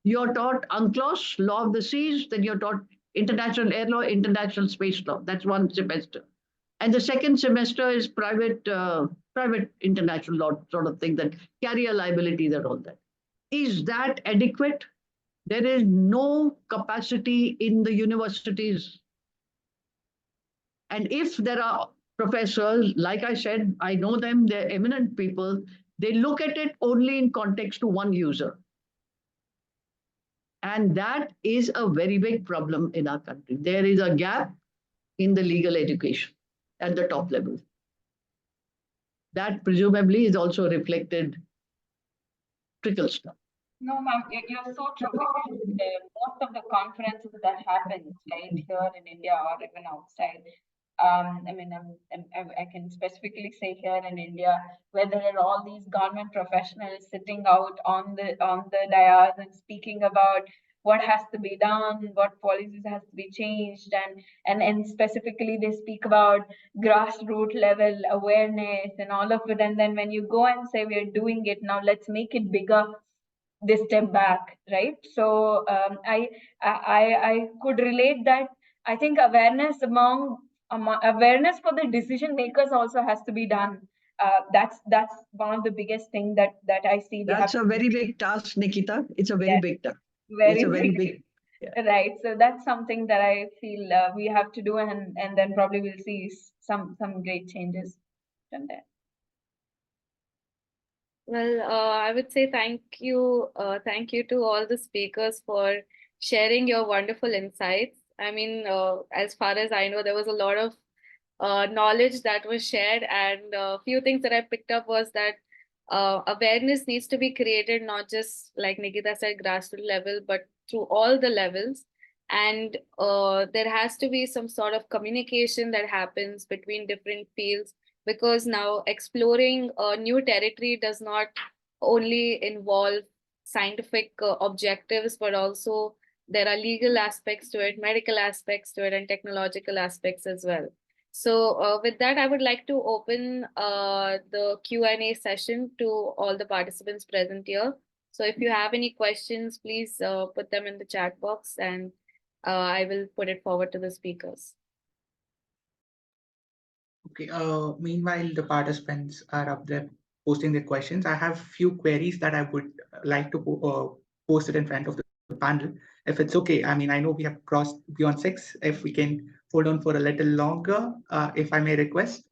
you're taught UNCLOS, law of the seas, then you're taught international air law, international space law. That's one semester. And the second semester is private international law sort of thing, that carrier liabilities and all that. Is that adequate? There is no capacity in the universities. And if there are professors, like I said, I know them, they're eminent people, they look at it only in context to one user. And that is a very big problem in our country. There is a gap in the legal education at the top level. That presumably is also reflected, trickles down. No, ma'am, you're so true. Most of the conferences that happen right here in India or even outside, I mean, I can specifically say here in India, where there are all these government professionals sitting out on the dais and speaking about what has to be done, what policies has to be changed, and specifically they speak about grassroots level awareness and all of it. And then when you go and say we're doing it now, let's make it bigger, they step back, right? So I could relate that. I think awareness awareness for the decision makers also has to be done. That's one of the biggest thing that I see. That's a very big task, Nikhitha. It's a very big task. Very big. Yeah. Right. So that's something that I feel we have to do, and then probably we'll see some great changes from there. Well, I would say thank you to all the speakers for sharing your wonderful insights. I mean, as far as I know, there was a lot of knowledge that was shared, and a few things that I picked up was that awareness needs to be created, not just like Nikhitha said, grassroots level, but through all the levels. And there has to be some sort of communication that happens between different fields, because now exploring a new territory does not only involve scientific objectives, but also there are legal aspects to it, medical aspects to it, and technological aspects as well. So with that, I would like to open the Q&A session to all the participants present here. So if you have any questions, please put them in the chat box, and I will put it forward to the speakers. Okay. Meanwhile, the participants are up there posting their questions. I have few queries that I would like to post it in front of the panel, if it's okay. I mean, I know we have crossed beyond 6. If we can hold on for a little longer, if I may request.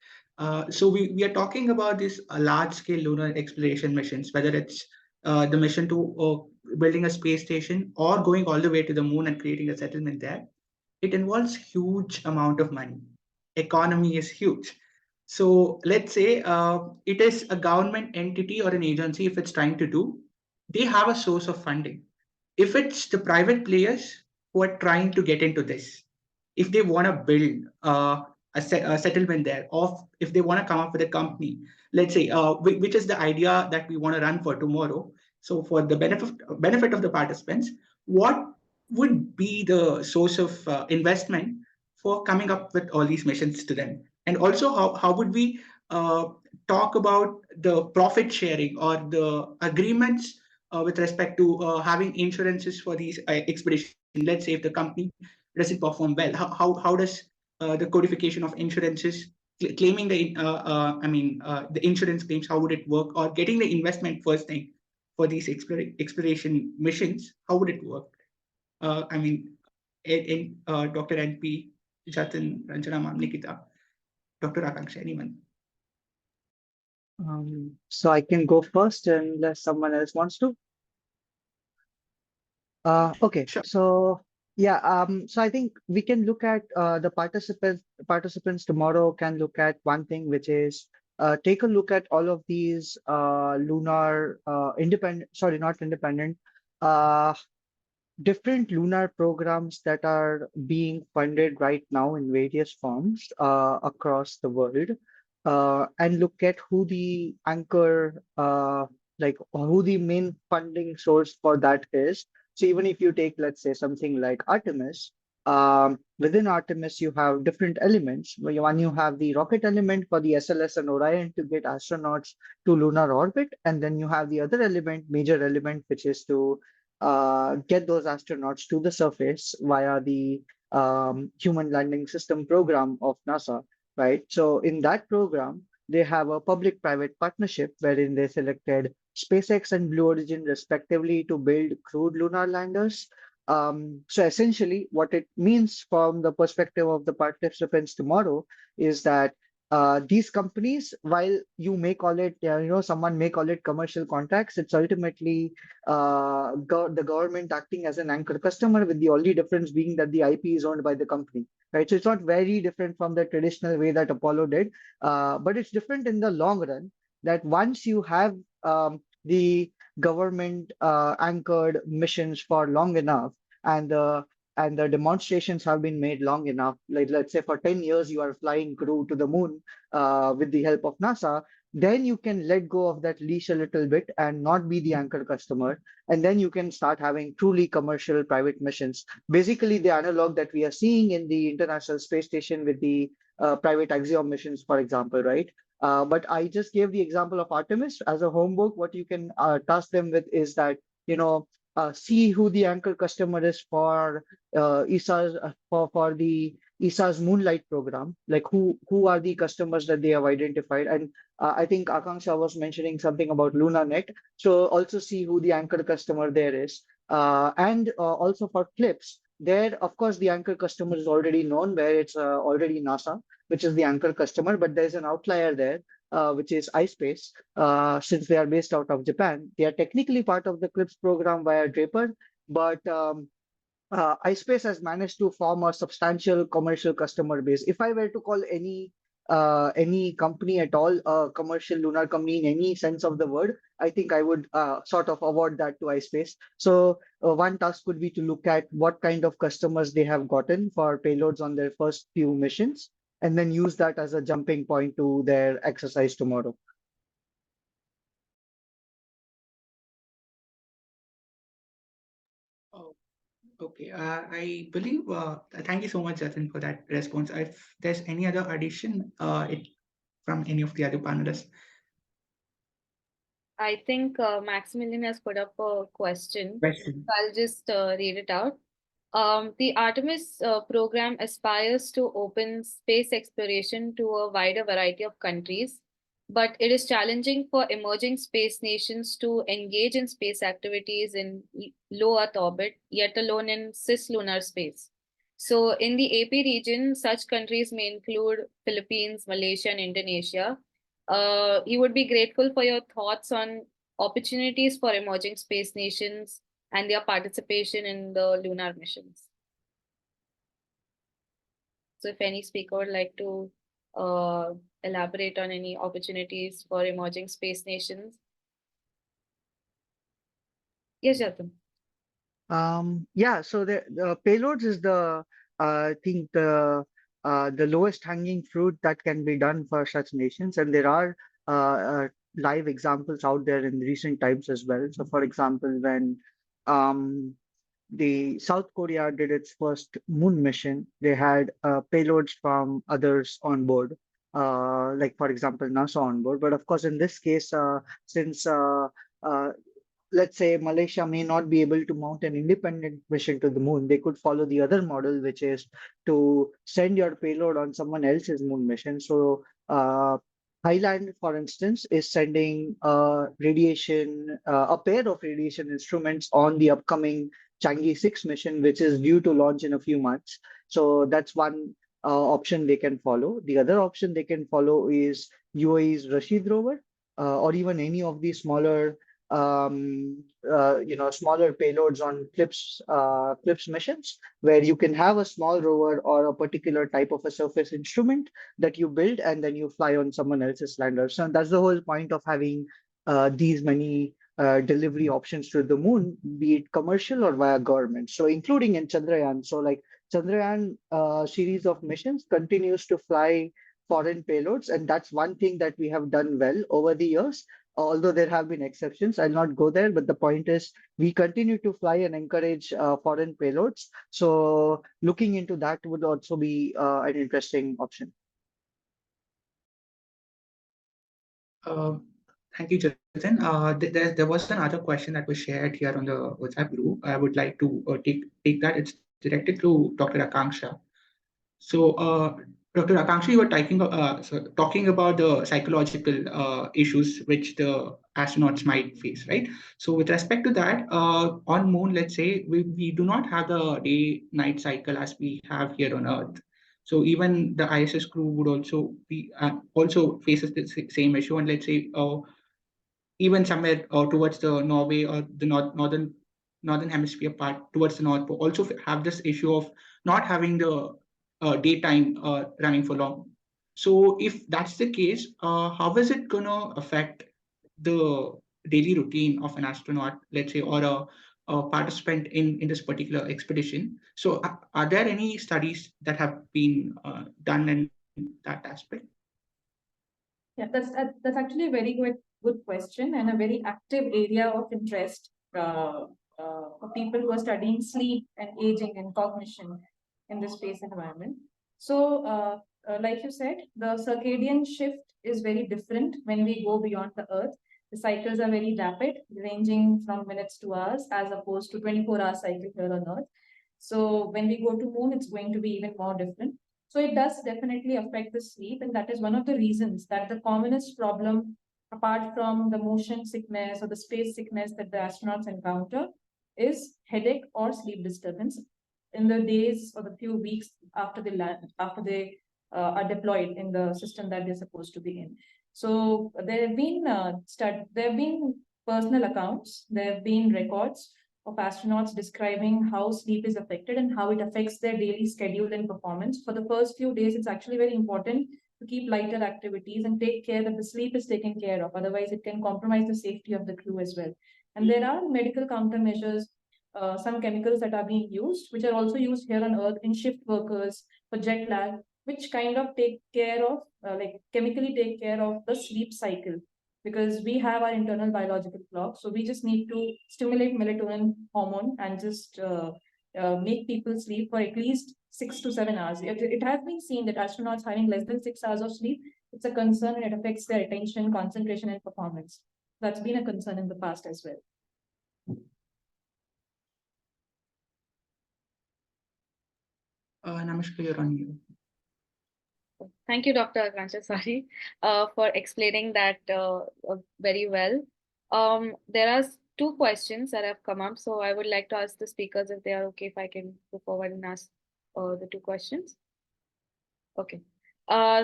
So we are talking about these large-scale lunar exploration missions, whether it's the mission to building a space station or going all the way to the moon and creating a settlement there. It involves huge amount of money. Economy is huge. So let's say it is a government entity or an agency, if it's trying to do, they have a source of funding. If it's the private players who are trying to get into this, if they want to build a settlement there, or if they want to come up with a company, let's say, which is the idea that we want to run for tomorrow. So for the benefit of the participants, what would be the source of investment for coming up with all these missions to them? And also, how would we talk about the profit sharing or the agreements with respect to having insurances for these expeditions? Let's say if the company doesn't perform well, how does the codification of insurances claiming the the insurance claims, how would it work? Or getting the investment first thing for these exploration missions, how would it work? Dr. NP, Jatan, Ranjana, Ma'am, Nikhitha, Dr. Akanksha, anyone? So I can go first unless someone else wants to. Okay, Sure. so yeah, so I think we can look at the participants tomorrow can look at one thing, which is take a look at all of these lunar different lunar programs that are being funded right now in various forms across the world, and look at who the anchor, who the main funding source for that is. So even if you take, let's say, something like Artemis, within Artemis, you have different elements. One, you have the rocket element for the SLS and Orion to get astronauts to lunar orbit. And then you have the other element, major element, which is to get those astronauts to the surface via the Human Landing System program of NASA, right? So in that program, they have a public-private partnership wherein they selected SpaceX and Blue Origin respectively to build crewed lunar landers. So essentially, what it means from the perspective of the participants tomorrow is that these companies, while you may call it, someone may call it commercial contracts, it's ultimately the government acting as an anchor customer, with the only difference being that the IP is owned by the company, right? So it's not very different from the traditional way that Apollo did, but it's different in the long run, that once you have the government anchored missions for long enough, and the demonstrations have been made long enough, like let's say for 10 years you are flying crew to the moon with the help of NASA, then you can let go of that leash a little bit and not be the anchor customer. And then you can start having truly commercial private missions. Basically, the analog that we are seeing in the International Space Station with the private Axiom missions, for example, right? But I just gave the example of Artemis as a homework. What you can task them with is that, see who the anchor customer is for ESA's for the ESA's Moonlight program, like who are the customers that they have identified. And I think Akanksha was mentioning something about LunarNet. So also see who the anchor customer there is. And also for CLIPS, there, of course, the anchor customer is already known, where it's already NASA, which is the anchor customer, but there's an outlier there, which is iSpace. Since they are based out of Japan, they are technically part of the CLIPS program via Draper, but iSpace has managed to form a substantial commercial customer base. If I were to call any company at all a commercial lunar company in any sense of the word, I think I would sort of award that to iSpace. So one task could be to look at what kind of customers they have gotten for payloads on their first few missions, and then use that as a jumping point to their exercise tomorrow. Okay, I believe, thank you so much, Jatan, for that response. If there's any other addition from any of the other panelists. I think Maximilian has put up a question. Question. I'll just read it out. The Artemis program aspires to open space exploration to a wider variety of countries, but it is challenging for emerging space nations to engage in space activities in low Earth orbit, yet alone in cislunar space. So, in the AP region, such countries may include Philippines, Malaysia, and Indonesia. You would be grateful for your thoughts on opportunities for emerging space nations and their participation in the lunar missions. So if any speaker would like to elaborate on any opportunities for emerging space nations. Yes, Jatan. Yeah, so the payloads is I think the lowest hanging fruit that can be done for such nations, and there are live examples out there in recent times as well. So, for example, when um, the South Korea did its first moon mission, they had payloads from others on board, like for example NASA on board. But of course, in this case, since uh, let's say Malaysia may not be able to mount an independent mission to the moon, they could follow the other model, which is to send your payload on someone else's moon mission. So, Thailand, for instance, is sending a pair of radiation instruments on the upcoming Changi 6 mission, which is due to launch in a few months. So that's one option they can follow. The other option they can follow is UAE's Rashid rover, or even any of the smaller smaller payloads on CLIPS missions, where you can have a small rover or a particular type of a surface instrument that you build and then you fly on someone else's lander. So that's the whole point of having these many delivery options to the moon, be it commercial or via government. So including in Chandrayaan. So like Chandrayaan series of missions continues to fly foreign payloads, and that's one thing that we have done well over the years, although there have been exceptions. I'll not go there, but the point is we continue to fly and encourage foreign payloads. So looking into that would also be an interesting option. Thank you, Jatan. There was another question that was shared here on the WhatsApp group. I would like to take that. It's directed to Dr. Akanksha. So, Dr. Akanksha, you were talking about the psychological issues which the astronauts might face, right? So, with respect to that, on Moon, let's say we do not have the day-night cycle as we have here on Earth. So, even the ISS crew would also be also faces the same issue. And let's say even somewhere towards the Norway or the northern hemisphere part towards the North Pole also have this issue of not having the daytime running for long. So if that's the case, how is it going to affect the daily routine of an astronaut, let's say, or a participant in this particular expedition? So are there any studies that have been done in that aspect? Yeah, that's actually a very good question and a very active area of interest for people who are studying sleep and aging and cognition in the space environment. So, like you said, the circadian shift is very different when we go beyond the Earth. The cycles are very rapid, ranging from minutes to hours, as opposed to 24-hour cycle here on Earth. So when we go to Moon, it's going to be even more different. So it does definitely affect the sleep, and that is one of the reasons that the commonest problem, apart from the motion sickness or the space sickness that the astronauts encounter, is headache or sleep disturbance in the days or the few weeks after they land, after they are deployed in the system that they're supposed to be in. So there have been personal accounts, there have been records of astronauts describing how sleep is affected and how it affects their daily schedule and performance. For the first few days, it's actually very important to keep lighter activities and take care that the sleep is taken care of. Otherwise, it can compromise the safety of the crew as well. And there are medical countermeasures, some chemicals that are being used, which are also used here on Earth in shift workers for jet lag, which kind of take care of, like chemically take care of the sleep cycle, because we have our internal biological clock. So we just need to stimulate melatonin hormone and just make people sleep for at least 6 to 7 hours. It has been seen that astronauts having less than 6 hours of sleep, it's a concern and it affects their attention, concentration, and performance. That's been a concern in the past as well. Namaskar, you're on mute. Thank you, Dr. Akanksha, sorry, for explaining that very well. There are two questions that have come up, so I would like to ask the speakers if they are okay if I can go forward and ask the two questions. Okay.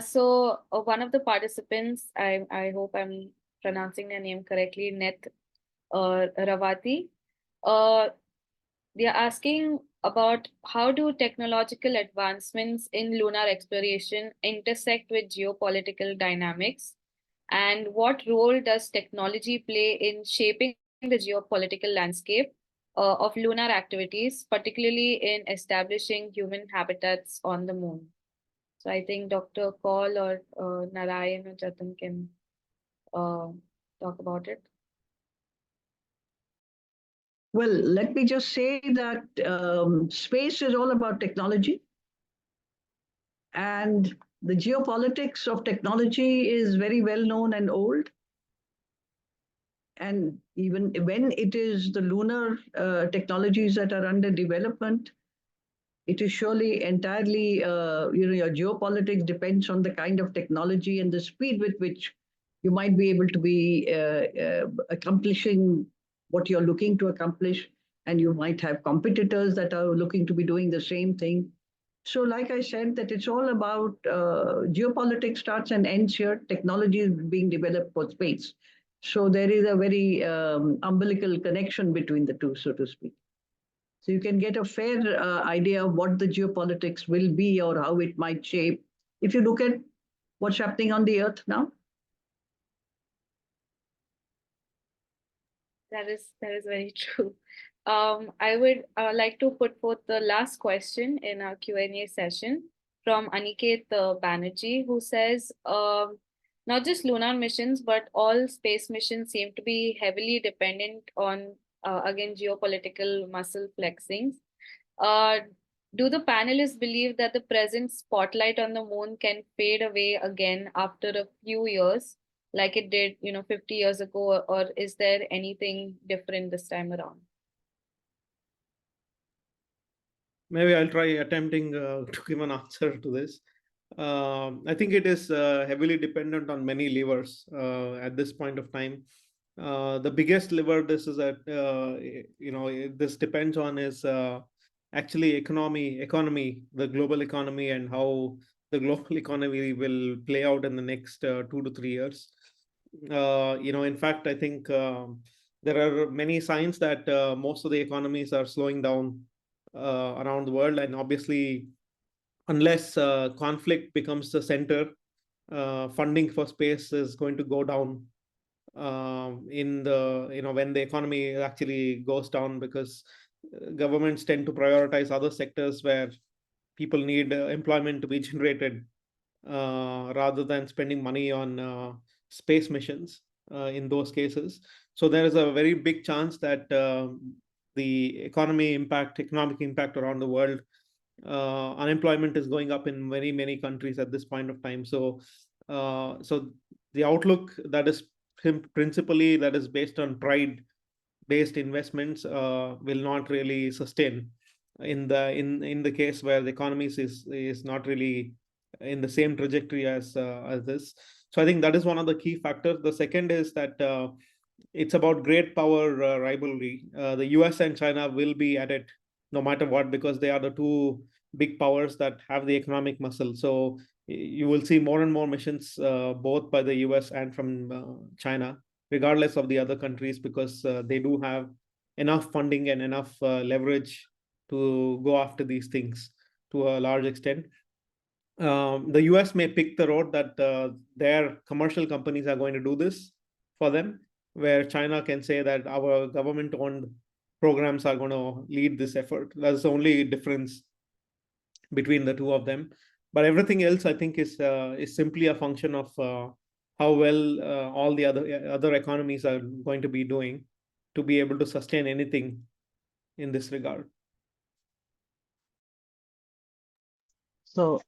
So one of the participants, I hope I'm pronouncing their name correctly, Net Ravati. They are asking about how do technological advancements in lunar exploration intersect with geopolitical dynamics, and what role does technology play in shaping the geopolitical landscape of lunar activities, particularly in establishing human habitats on the moon? So I think Dr. Kaul or Narayan or Jatan can talk about it. Well, let me just say that space is all about technology. And the geopolitics of technology is very well known and old. And even when it is the lunar technologies that are under development, it is surely entirely, your geopolitics depends on the kind of technology and the speed with which you might be able to be accomplishing what you're looking to accomplish. And you might have competitors that are looking to be doing the same thing. So like I said, that it's all about geopolitics starts and ends here. Technology is being developed for space. So there is a very umbilical connection between the two, so to speak. So you can get a fair idea of what the geopolitics will be or how it might shape if you look at what's happening on the Earth now. That is very true. I would like to put forth the last question in our Q&A session from Aniket Banerjee, who says, not just lunar missions, but all space missions seem to be heavily dependent on, again, geopolitical muscle flexings. Do the panelists believe that the present spotlight on the moon can fade away again after a few years, like it did, 50 years ago, or is there anything different this time around? Maybe I'll try attempting to give an answer to this. I think it is heavily dependent on many levers at this point of time. The biggest lever this is that this depends on is actually economy, the global economy, and how the global economy will play out in the next 2 to 3 years. In fact, I think there are many signs that most of the economies are slowing down around the world, and obviously, unless conflict becomes the center, funding for space is going to go down in the when the economy actually goes down, because governments tend to prioritize other sectors where people need employment to be generated rather than spending money on space missions in those cases. So there is a very big chance that the economic impact around the world, unemployment is going up in many, many countries at this point of time. So the outlook that is principally that is based on pride-based investments will not really sustain in the case where the economy is not really in the same trajectory as this. So I think that is one of the key factors. The second is that it's about great power rivalry. The US and China will be at it no matter what, because they are the two big powers that have the economic muscle. So you will see more and more missions both by the US and from China, regardless of the other countries, because they do have enough funding and enough leverage to go after these things to a large extent. The US may pick the road that their commercial companies are going to do this for them, where China can say that our government-owned programs are going to lead this effort. That's the only difference between the two of them. But everything else, I think, is simply a function of how well all the other economies are going to be doing to be able to sustain anything in this regard. So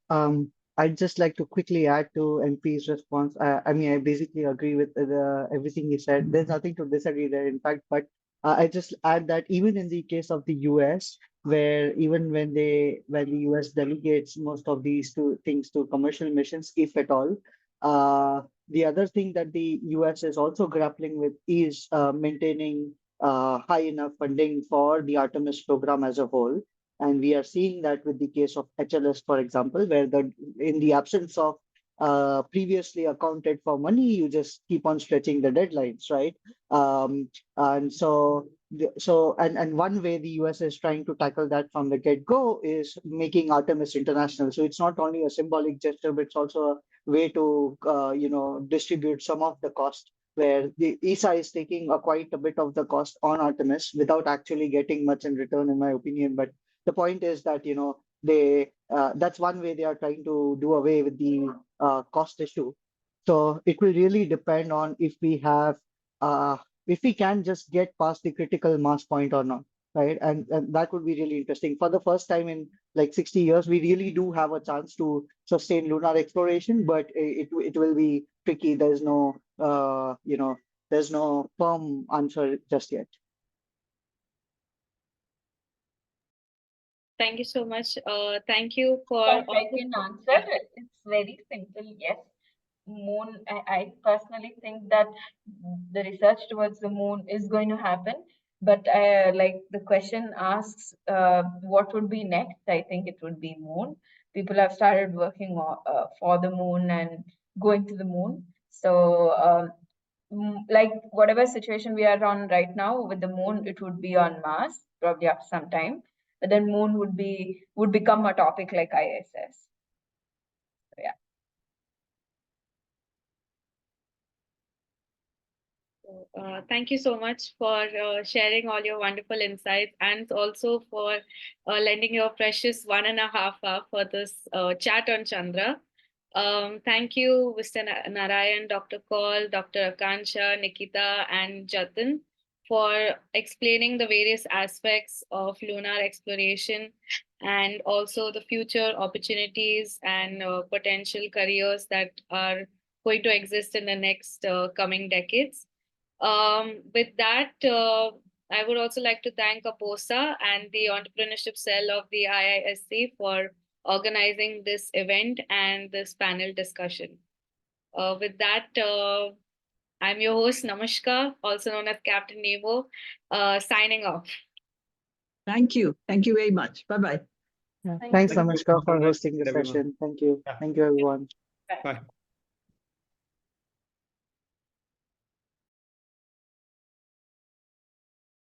I'd just like to quickly add to MP's response. I mean, I basically agree with everything he said. There's nothing to disagree there, in fact. But I just add that even in the case of the US, where even when the US delegates most of these two things to commercial missions, if at all, the other thing that the US is also grappling with is maintaining high enough funding for the Artemis program as a whole. And we are seeing that with the case of HLS, for example, where in the absence of previously accounted for money, you just keep on stretching the deadlines, right? And and one way the US is trying to tackle that from the get-go is making Artemis international. So it's not only a symbolic gesture, but it's also a way to distribute some of the cost, where the ESA is taking quite a bit of the cost on Artemis without actually getting much in return, in my opinion. But the point is that that's one way they are trying to do away with the cost issue. So it will really depend on if we can just get past the critical mass point or not, right? And that would be really interesting. For the first time in like 60 years, we really do have a chance to sustain lunar exploration, but it will be tricky. There's no firm answer just yet. Thank you so much. Thank you for. If I can answer, it's very simple. Yes, moon. I personally think that the research towards the moon is going to happen. But like the question asks, what would be next? I think it would be moon. People have started working for the moon and going to the moon. So like whatever situation we are on right now with the moon, it would be on Mars probably after some time. But then moon would become a topic like ISS. So, yeah. Thank you so much for sharing all your wonderful insights, and also for lending your precious 1.5 hours for this chat on Chandra. Thank you, Mr. Narayan, Dr. Kaul, Dr. Akanksha, Nikhitha, and Jatan for explaining the various aspects of lunar exploration and also the future opportunities and potential careers that are going to exist in the next coming decades. With that, I would also like to thank APOSA and the entrepreneurship cell of the EntIISc for organizing this event and this panel discussion. With that, I'm your host, Namaskar, also known as Captain Nemo, signing off. Thank you. Thank you very much. Bye-bye. Thanks, Namaskar, for hosting the session. Thank you. Thank you, everyone. Bye.